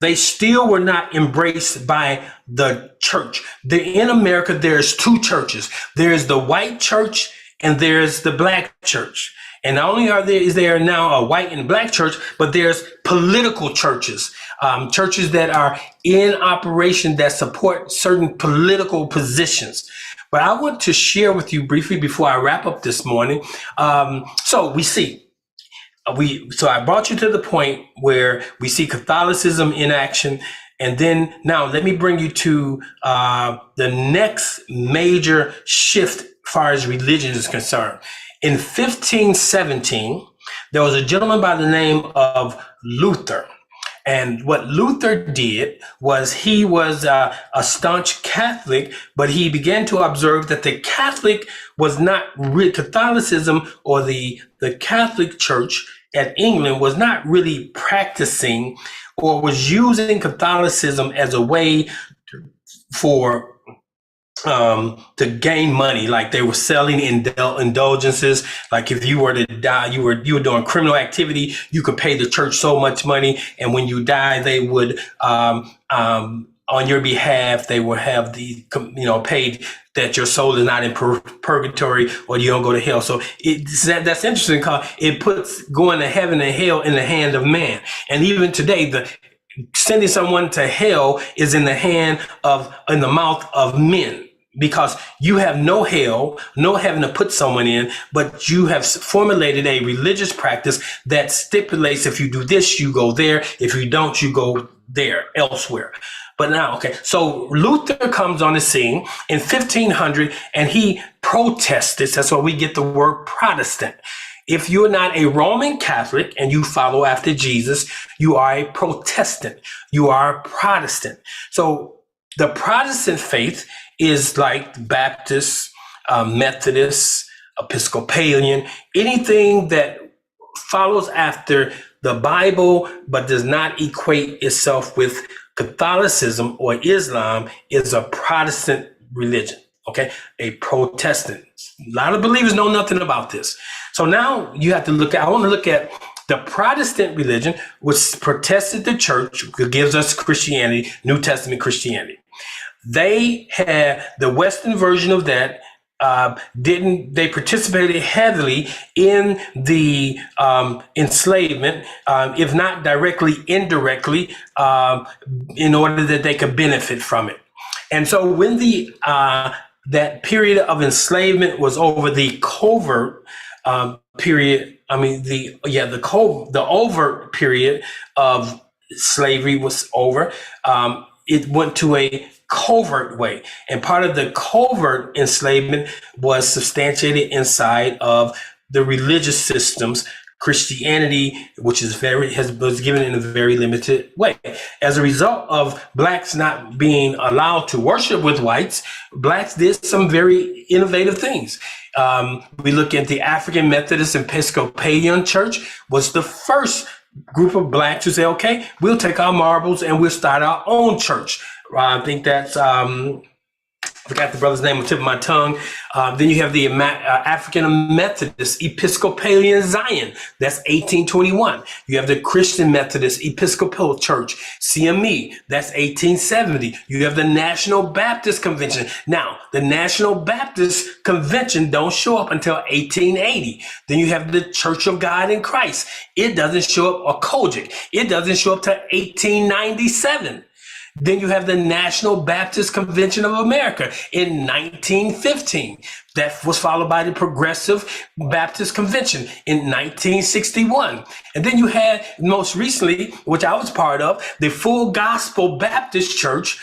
S1: they still were not embraced by the church. In America, there's two churches. There's the white church and there's the black church. And not only is there now a white and black church, but there's political churches, churches that are in operation that support certain political positions. But I want to share with you briefly before I wrap up this morning. So I brought you to the point where we see Catholicism in action. And then now let me bring you to the next major shift as far as religion is concerned. In 1517, there was a gentleman by the name of Luther. And what Luther did was he was a staunch Catholic, but he began to observe that the Catholic was not Catholicism, or the Catholic Church at England was not really practicing or was using Catholicism as a way for to gain money. Like they were selling indulgences. Like if you were to die, you were doing criminal activity, you could pay the church so much money, and when you die, they would on your behalf. They will have the, paid that your soul is not in purgatory or you don't go to hell. So that's interesting because it puts going to heaven and hell in the hand of man. And even today, sending someone to hell is in the mouth of men. Because you have no hell, no heaven to put someone in, but you have formulated a religious practice that stipulates if you do this, you go there. If you don't, you go there, elsewhere. But now, okay, so Luther comes on the scene in 1500 and he protests this. That's why we get the word Protestant. If you're not a Roman Catholic and you follow after Jesus, you are a Protestant. You are a Protestant. So the Protestant faith is like Baptist, Methodist, Episcopalian, anything that follows after the Bible but does not equate itself with Catholicism or Islam is a Protestant religion, okay? A Protestant. A lot of believers know nothing about this. So now you have to I want to look at the Protestant religion, which protested the church, gives us Christianity, New Testament Christianity. They had the Western version of that. They participated heavily in the enslavement, if not directly, indirectly, in order that they could benefit from it. And so when that period of enslavement was over, the covert period, the overt period of slavery was over. It went to a covert way. And part of the covert enslavement was substantiated inside of the religious systems, Christianity, which was given in a very limited way. As a result of blacks not being allowed to worship with whites, blacks did some very innovative things. We look at the African Methodist Episcopalian Church was the first group of blacks who say, okay, we'll take our marbles and we'll start our own church. I think that's, I forgot the brother's name on the tip of my tongue. Then you have the African Methodist Episcopalian Zion. That's 1821. You have the Christian Methodist Episcopal Church, CME. That's 1870. You have the National Baptist Convention. Now, the National Baptist Convention don't show up until 1880. Then you have the Church of God in Christ. It doesn't show up, or Kojic. It doesn't show up till 1897. Then you have the National Baptist Convention of America in 1915. That was followed by the Progressive Baptist Convention in 1961. And then you had most recently, which I was part of, the Full Gospel Baptist Church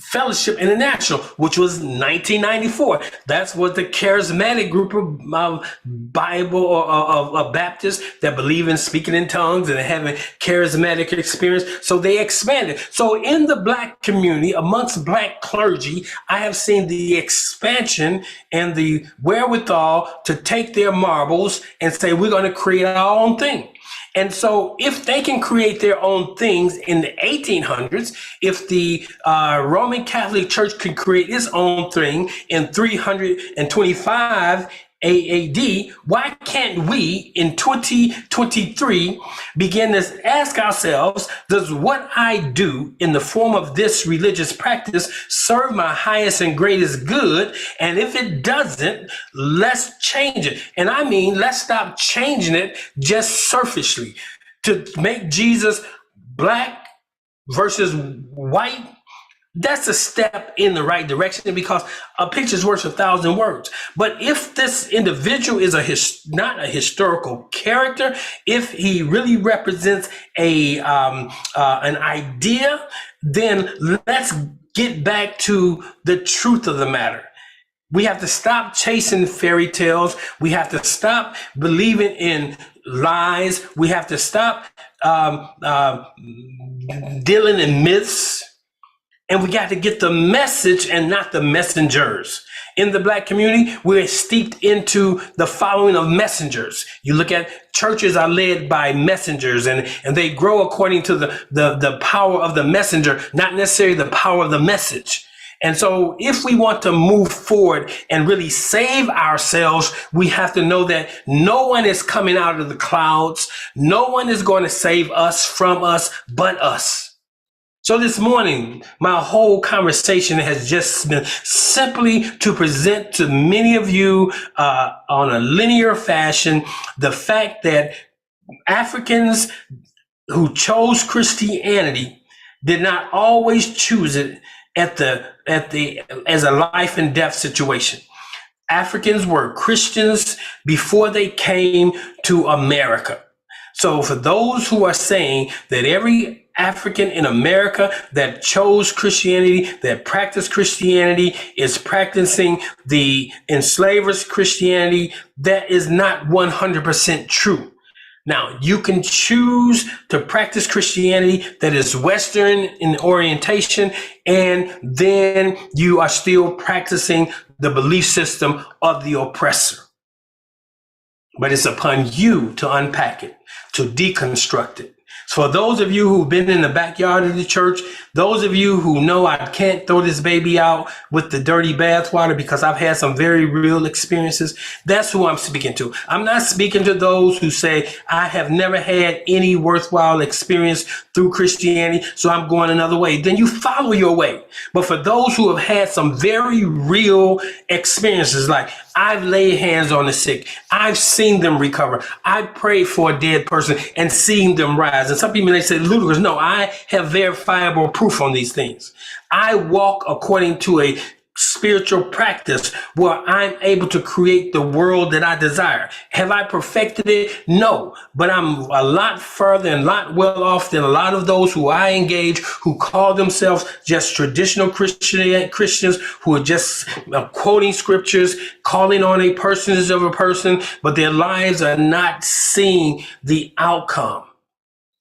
S1: Fellowship International, which was 1994. That's what the charismatic group of Bible or of Baptists that believe in speaking in tongues and having charismatic experience. So they expanded. So in the black community, amongst black clergy, I have seen the expansion and the wherewithal to take their marbles and say, we're going to create our own thing. And so if they can create their own things in the 1800s, if the Roman Catholic Church could create its own thing in 325 AAD, why can't we in 2023 begin to ask ourselves, does what I do in the form of this religious practice serve my highest and greatest good? And if it doesn't, let's change it. And I mean, let's stop changing it just surfacely to make Jesus black versus white. That's a step in the right direction because a picture's worth 1,000 words. But if this individual is not a historical character, if he really represents an idea, then let's get back to the truth of the matter. We have to stop chasing fairy tales. We have to stop believing in lies. We have to stop dealing in myths. And we got to get the message and not the messengers. In the black community, we're steeped into the following of messengers. You look at churches are led by messengers and they grow according to the power of the messenger, not necessarily the power of the message. And so if we want to move forward and really save ourselves, we have to know that no one is coming out of the clouds. No one is going to save us from us but us. So this morning, my whole conversation has just been simply to present to many of you on a linear fashion the fact that Africans who chose Christianity did not always choose it at the as a life and death situation. Africans were Christians before they came to America. So for those who are saying that every African in America that chose Christianity, that practiced Christianity, is practicing the enslavers' Christianity, that is not 100% true. Now, you can choose to practice Christianity that is Western in orientation, and then you are still practicing the belief system of the oppressor. But it's upon you to unpack it, to deconstruct it. So for those of you who've been in the backyard of the church, those of you who know I can't throw this baby out with the dirty bathwater because I've had some very real experiences, that's who I'm speaking to. I'm not speaking to those who say, I have never had any worthwhile experience through Christianity, so I'm going another way. Then you follow your way. But for those who have had some very real experiences, like I've laid hands on the sick, I've seen them recover, I prayed for a dead person and seen them rise. And some people may say, ludicrous. No, I have verifiable proof on these things. I walk according to a spiritual practice where I'm able to create the world that I desire. Have I perfected it? No, but I'm a lot further and a lot well off than a lot of those who I engage who call themselves just traditional Christians who are just quoting scriptures, calling on a personage of a person, but their lives are not seeing the outcome.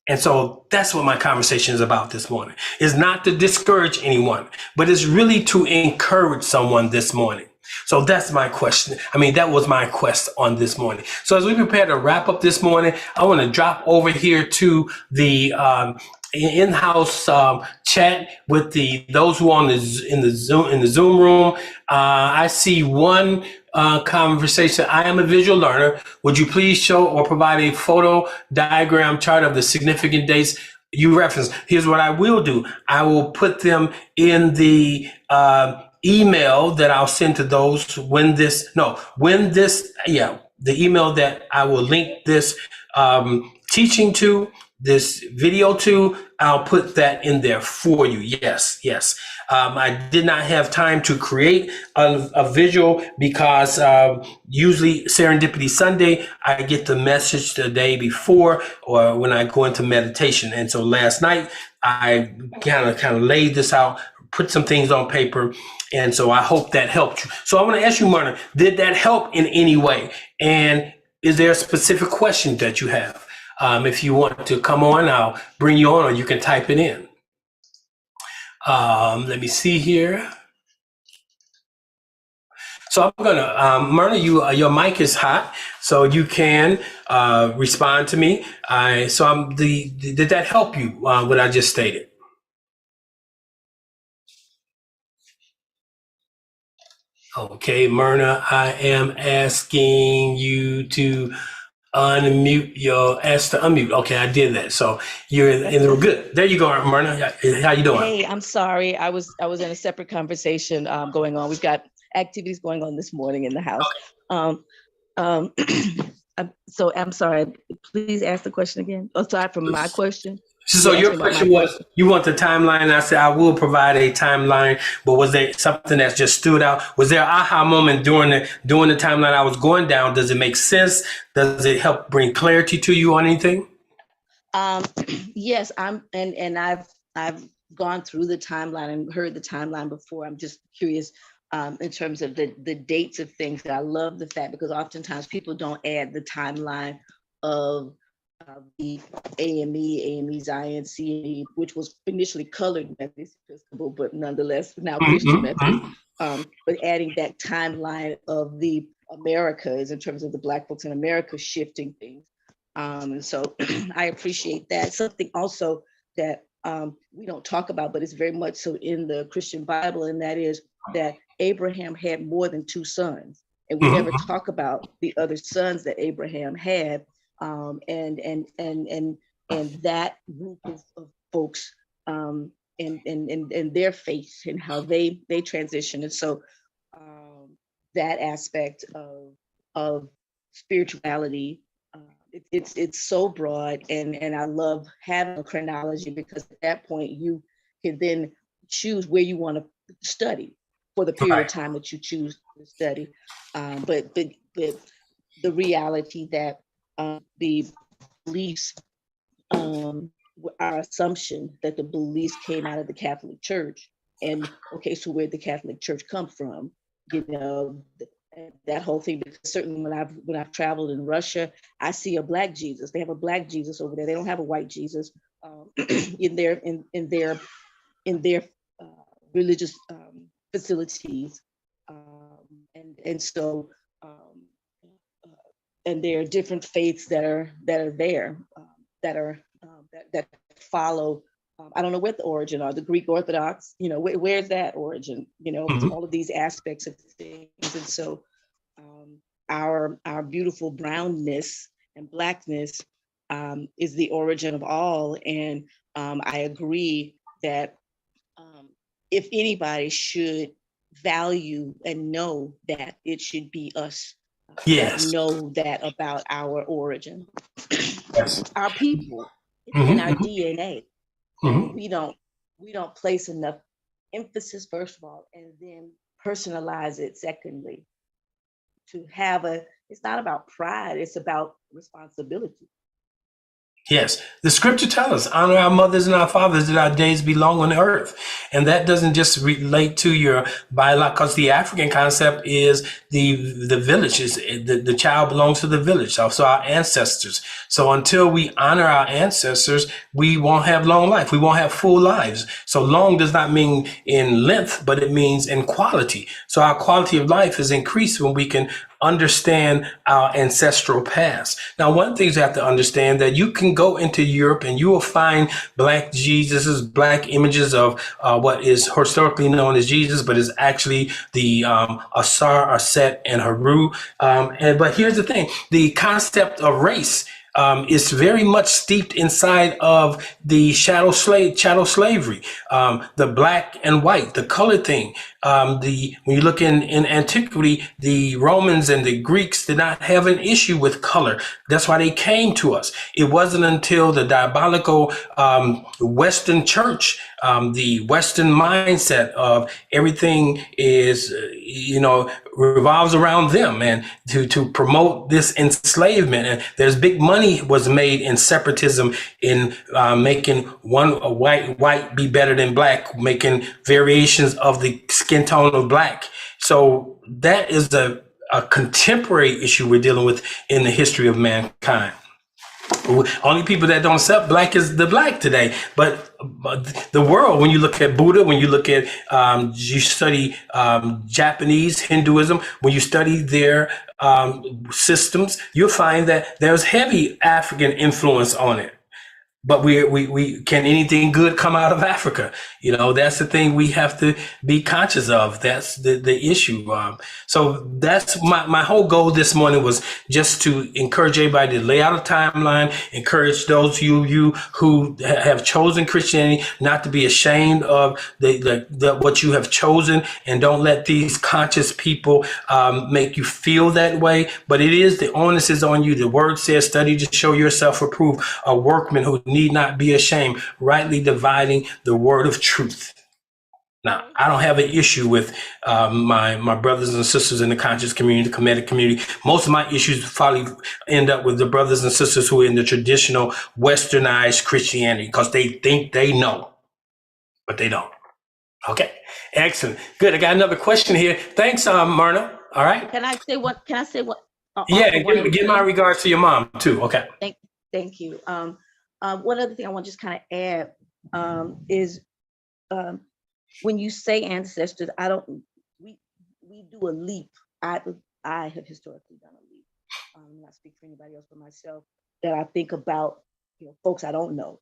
S1: And so that's what my conversation is about this morning. It's not to discourage anyone, but it's really to encourage someone this morning. So that's my question. That was my quest on this morning. So as we prepare to wrap up this morning, I want to drop over here to the in-house chat with those who are in the Zoom room. I see one conversation. I am a visual learner. Would you please show or provide a photo diagram chart of the significant dates you referenced? Here's what I will do. I will put them in the email that I'll send to those the email that I will link this teaching to, this video to, I'll put that in there for you. Yes. I did not have time to create a visual because usually Serendipity Sunday, I get the message the day before or when I go into meditation. And so last night, I kind of laid this out, put some things on paper. And so I hope that helped you. So I want to ask you, Myrna, did that help in any way? And is there a specific question that you have? If you want to come on, I'll bring you on, or you can type it in. Let me see here. So I'm gonna, Myrna, your mic is hot, so you can respond to me. Did that help you? What I just stated? Okay, Myrna, I am asking you to unmute. Okay, I did that. So you're good. There you go, Myrna. How you doing?
S2: Hey, I'm sorry. I was in a separate conversation going on. We've got activities going on this morning in the house. So I'm sorry. Please ask the question again. Aside from my question.
S1: So your question was, you want the timeline? And I said, I will provide a timeline, but was there something that just stood out? Was there an aha moment during the timeline I was going down? Does it make sense? Does it help bring clarity to you on anything?
S2: Yes, I've gone through the timeline and heard the timeline before. I'm just curious in terms of the dates of things. That I love the fact, because oftentimes people don't add the timeline of the AME Zion, CME, which was initially colored Methodist Episcopal, but nonetheless now Christian Methodist. But adding that timeline of the Americas in terms of the Black folks in America shifting things. And so I appreciate that. Something also that we don't talk about, but it's very much so in the Christian Bible, and that is that Abraham had more than 2 sons. And we never talk about the other sons that Abraham had. And that group of folks and their faith and how they transition. And so that aspect of spirituality, it's so broad, and I love having a chronology, because at that point you can then choose where you want to study for the period of time that you choose to study. But the reality that the beliefs, our assumption that the beliefs came out of the Catholic Church, and okay, so where the Catholic Church come from, you know, that whole thing. Because certainly when I've traveled in Russia, I see a Black Jesus. They have a Black Jesus over there. They don't have a white Jesus in their religious facilities, and so and there are different faiths that are there, that follow. I don't know what the origin are. The Greek Orthodox, you know, where's that origin? You know, all of these aspects of things, and so our beautiful brownness and Blackness is the origin of all. And I agree that if anybody should value and know that, it should be us.
S1: Yes.
S2: Know that about our origin,
S1: Yes.
S2: our people. It's in our DNA, and we don't place enough emphasis, first of all, and then personalize it secondly. To have it's not about pride, it's about responsibility.
S1: Yes, the scripture tells us, honor our mothers and our fathers that our days be long on the earth. And that doesn't just relate to your biological, because the African concept is the village, is the child belongs to the village, so our ancestors. So until we honor our ancestors, we won't have long life. We won't have full lives. So long does not mean in length, but it means in quality. So our quality of life is increased when we can understand our ancestral past. Now, one thing you have to understand, that you can go into Europe and you will find Black Jesuses, Black images of what is historically known as Jesus, but is actually the Asar, Aset, and Haru. But here's the thing: the concept of race is very much steeped inside of the chattel slavery, the black and white, the color thing. When you look in antiquity, the Romans and the Greeks did not have an issue with color. That's why they came to us. It wasn't until the diabolical Western church, the Western mindset of everything is, revolves around them, and to promote this enslavement. And there's big money was made in separatism, in making one white be better than black, making variations of the skin tone of black. So that is a contemporary issue we're dealing with in the history of mankind. Only people that don't accept black is the black today. But the world, when you look at Buddha, when you look at, you study Japanese Hinduism, when you study their systems, you'll find that there's heavy African influence on it. But we can anything good come out of Africa? That's the thing we have to be conscious of. That's the issue. So that's my whole goal this morning, was just to encourage everybody to lay out a timeline, encourage those you who have chosen Christianity not to be ashamed of the what you have chosen, and don't let these conscious people make you feel that way. But the onus is on you. The word says, study to show yourself approved, a workman who need not be ashamed, rightly dividing the word of truth. Now, I don't have an issue with my brothers and sisters in the conscious community, the Kemetic community. Most of my issues probably end up with the brothers and sisters who are in the traditional westernized Christianity, because they think they know, but they don't. Okay, excellent. Good. I got another question here. Thanks, Myrna. All right.
S2: Can I say what?
S1: Yeah, and give my regards to your mom too. Okay.
S2: Thank you. One other thing I want to just kind of add is when you say ancestors, we do a leap. I have historically done a leap. I'm not speaking for anybody else but myself, that I think about folks I don't know,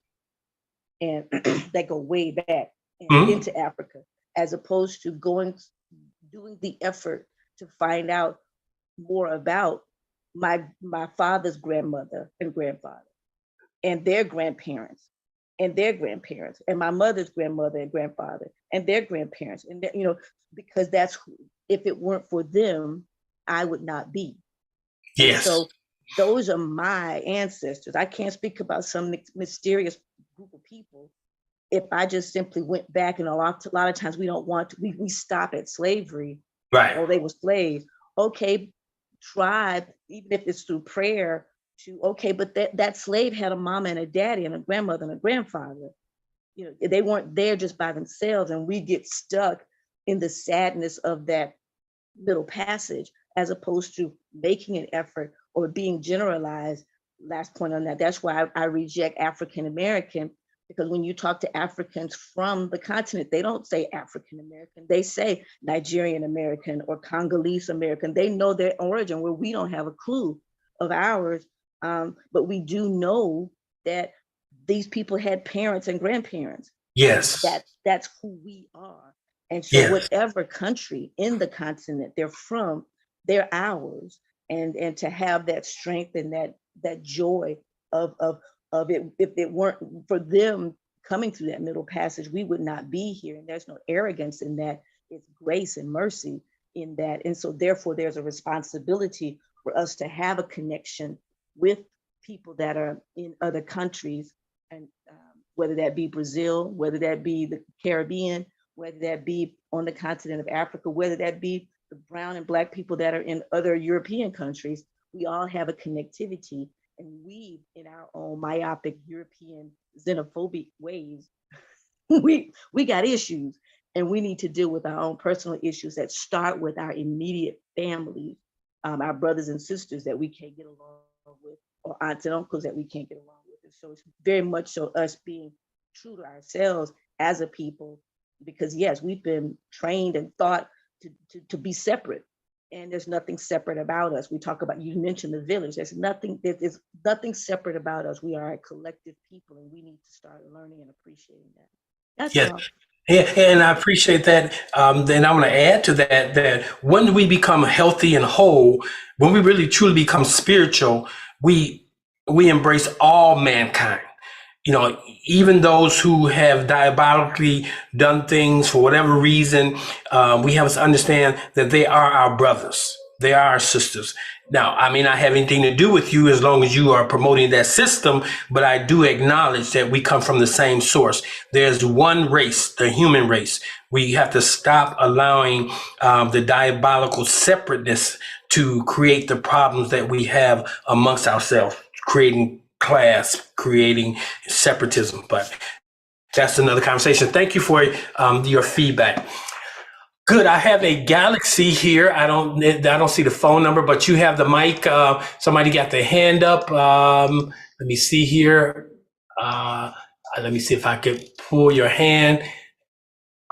S2: and that go way back and into Africa, as opposed to doing the effort to find out more about my father's grandmother and grandfather and their grandparents, and their grandparents, and my mother's grandmother and grandfather and their grandparents, and because that's who, if it weren't for them, I would not be. And
S1: Yes.
S2: so those are my ancestors. I can't speak about some mysterious group of people if I just simply went back. And a lot of times we don't want to, we stop at slavery.
S1: Right.
S2: Oh, they were slaves. Okay, try, even if it's through prayer, to, okay, but that slave had a mama and a daddy and a grandmother and a grandfather. They weren't there just by themselves, and we get stuck in the sadness of that middle passage, as opposed to making an effort or being generalized. Last point on that. That's why I reject African American, because when you talk to Africans from the continent, they don't say African American. They say Nigerian American or Congolese American. They know their origin, where we don't have a clue of ours. But we do know that these people had parents and grandparents.
S1: Yes.
S2: That's who we are. And so
S1: Yes.
S2: whatever country in the continent they're from, they're ours. And to have that strength and that joy of it, if it weren't for them coming through that middle passage, we would not be here. And there's no arrogance in that. It's grace and mercy in that. And so therefore there's a responsibility for us to have a connection with people that are in other countries, and whether that be Brazil, whether that be the Caribbean, whether that be on the continent of Africa, whether that be the brown and Black people that are in other European countries. We all have a connectivity, and we, in our own myopic European xenophobic ways, we got issues, and we need to deal with our own personal issues that start with our immediate families, our brothers and sisters that we can't get along with, or aunts and uncles that we can't get along with. And so it's very much so us being true to ourselves as a people, because yes, we've been trained and thought to be separate, and there's nothing separate about us. We talk about, you mentioned the village. There's nothing separate about us. We are a collective people, and we need to start learning and appreciating that. That's
S1: Yes.
S2: all.
S1: Yeah, and I appreciate that. Then I want to add to that when we become healthy and whole, when we really truly become spiritual, we embrace all mankind. Even those who have diabolically done things for whatever reason, we have to understand that they are our brothers. They are our sisters. Now, I may not have anything to do with you as long as you are promoting that system, but I do acknowledge that we come from the same source. There's one race, the human race. We have to stop allowing the diabolical separateness to create the problems that we have amongst ourselves, creating class, creating separatism. But that's another conversation. Thank you for your feedback. Good. I have a Galaxy here. I don't see the phone number, but you have the mic. Somebody got their hand up. Let me see here. Let me see if I could pull your hand.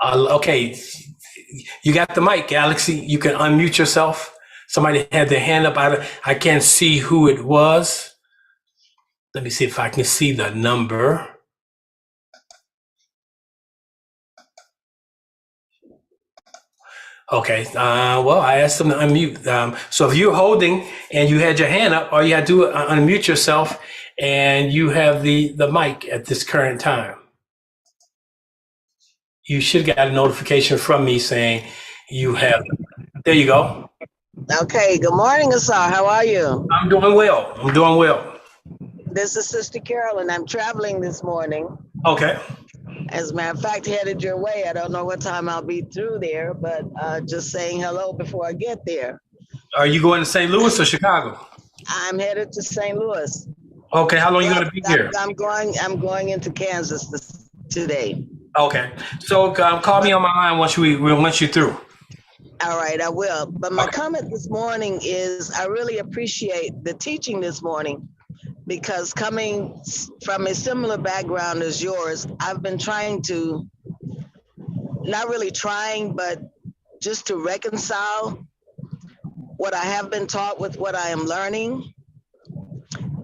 S1: Okay. You got the mic, Galaxy. You can unmute yourself. Somebody had their hand up. I can't see who it was. Let me see if I can see the number. Okay. Well, I asked them to unmute. So if you're holding and you had your hand up, all you got to do is unmute yourself, and you have the mic at this current time. You should get a notification from me saying you have. There you go.
S3: Okay. Good morning, Asar. How are you?
S1: I'm doing well.
S3: This is Sister Carolyn. I'm traveling this morning.
S1: Okay.
S3: As a matter of fact, headed your way. I don't know what time I'll be through there, but just saying hello before I get there.
S1: Are you going to St. Louis or Chicago?
S3: I'm headed to St. Louis.
S1: Okay. How long are you going to be here?
S3: I'm going into Kansas today.
S1: Okay. So call me on my line once you're through.
S3: All right, I will. But my comment this morning is I really appreciate the teaching this morning, because coming from a similar background as yours, I've been trying to, not really trying, but just to reconcile what I have been taught with what I am learning.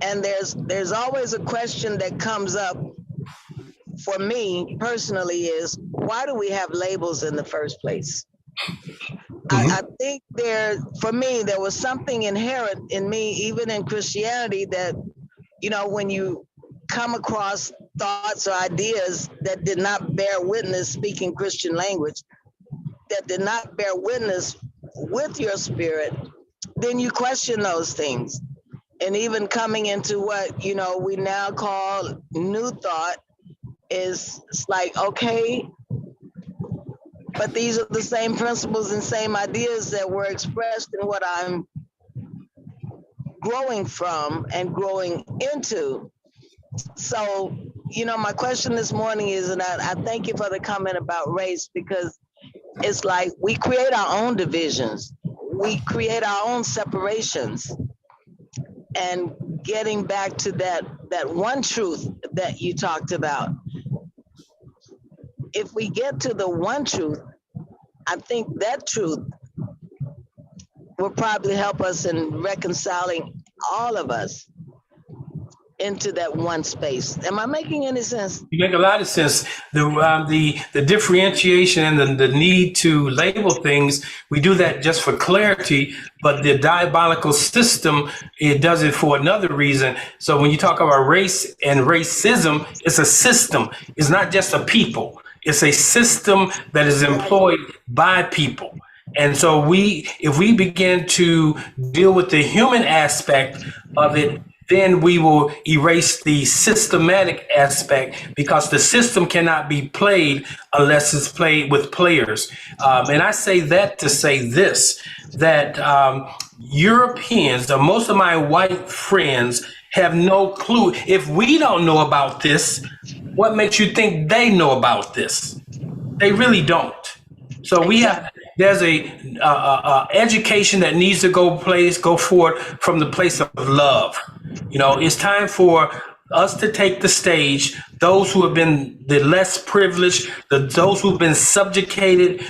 S3: And there's always a question that comes up for me personally is, why do we have labels in the first place? I think for me, there was something inherent in me, even in Christianity, that, when you come across thoughts or ideas that did not bear witness speaking Christian language, that did not bear witness with your spirit, then you question those things. And even coming into what, you know, we now call new thought is, it's like, okay, but these are the same principles and same ideas that were expressed in what I'm growing from and growing into. So, you know, my question this morning is, and I thank you for the comment about race, because it's like we create our own divisions, we create our own separations. And getting back to that one truth that you talked about, if we get to the one truth, I think that truth will probably help us in reconciling all of us into that one space. Am I making any sense?
S1: You make a lot of sense. The differentiation and the need to label things, we do that just for clarity, but the diabolical system, it does it for another reason. So when you talk about race and racism, it's a system. It's not just a people. It's a system that is employed by people. And so if we begin to deal with the human aspect of it, then we will erase the systematic aspect, because the system cannot be played unless it's played with players. And I say that to say this, that Europeans, or most of my white friends, have no clue. If we don't know about this, what makes you think they know about this? They really don't. So there's a education that needs to go forward from the place of love. You know, it's time for us to take the stage, those who have been the less privileged, those who've been subjugated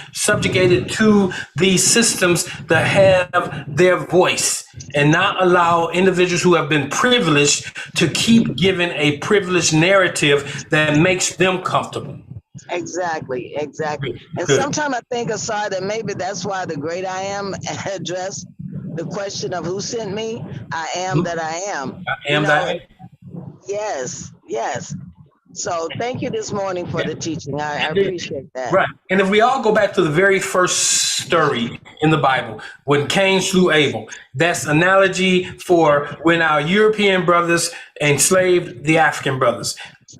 S1: to these systems, to have their voice, and not allow individuals who have been privileged to keep giving a privileged narrative that makes them comfortable.
S3: Exactly. And
S1: Good.
S3: sometimes I think, aside, that maybe that's why the great I am addressed the question of who sent me. I am that I am.
S1: I am that I am.
S3: Yes. So thank you this morning for the teaching. I appreciate that.
S1: Right. And if we all go back to the very first story in the Bible, when Cain slew Abel, that's analogy for when our European brothers enslaved the African brothers.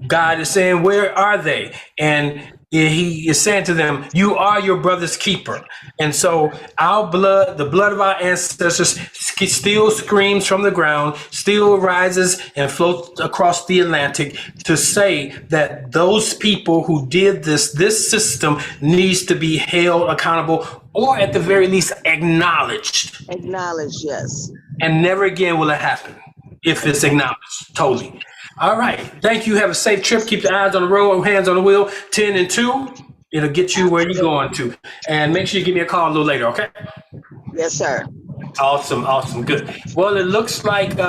S1: God is saying, where are they? And he is saying to them, you are your brother's keeper. And so our blood, the blood of our ancestors, still screams from the ground, still rises and floats across the Atlantic to say that those people who did this system needs to be held accountable, or at the very least acknowledged.
S3: Acknowledged, yes.
S1: And never again will it happen if it's acknowledged totally. All right. Thank you. Have a safe trip. Keep your eyes on the road, hands on the wheel. 10 and 2. It'll get you where you're going to. And make sure you give me a call a little later, okay?
S3: Yes, sir.
S1: Awesome. Good. Well, it looks like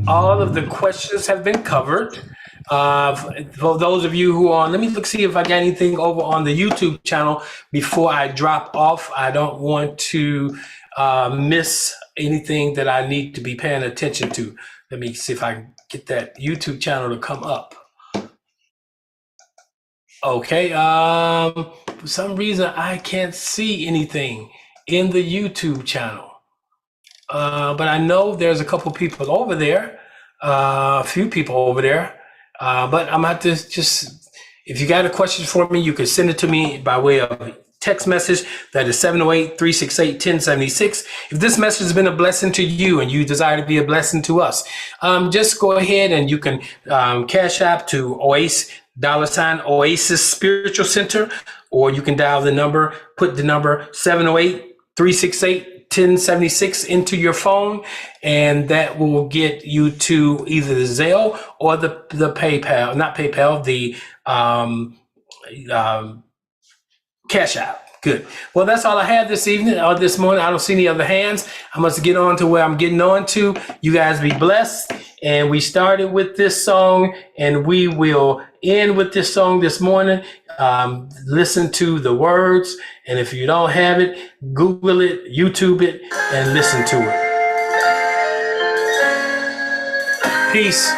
S1: all of the questions have been covered. For those of you who are on, let me see if I got anything over on the YouTube channel before I drop off. I don't want to miss anything that I need to be paying attention to. Let me see if I can get that YouTube channel to come up. Okay. For some reason, I can't see anything in the YouTube channel. But I know there's a couple people over there, a few people over there. But I'm going to just, if you got a question for me, you can send it to me by way of text message. That is 708-368-1076. If this message has been a blessing to you and you desire to be a blessing to us, just go ahead and you can cash app to Oasis, $Oasis Spiritual Center, or you can dial the number, put the number 708-368-1076 into your phone, and that will get you to either the Zelle or the PayPal, not PayPal, the Cash App. Good. Well, that's all I had this evening or this morning. I don't see any other hands. I must get on to where I'm getting on to. You guys be blessed. And we started with this song, and we will end with this song this morning. Listen to the words. And if you don't have it, Google it, YouTube it, and listen to it. Peace.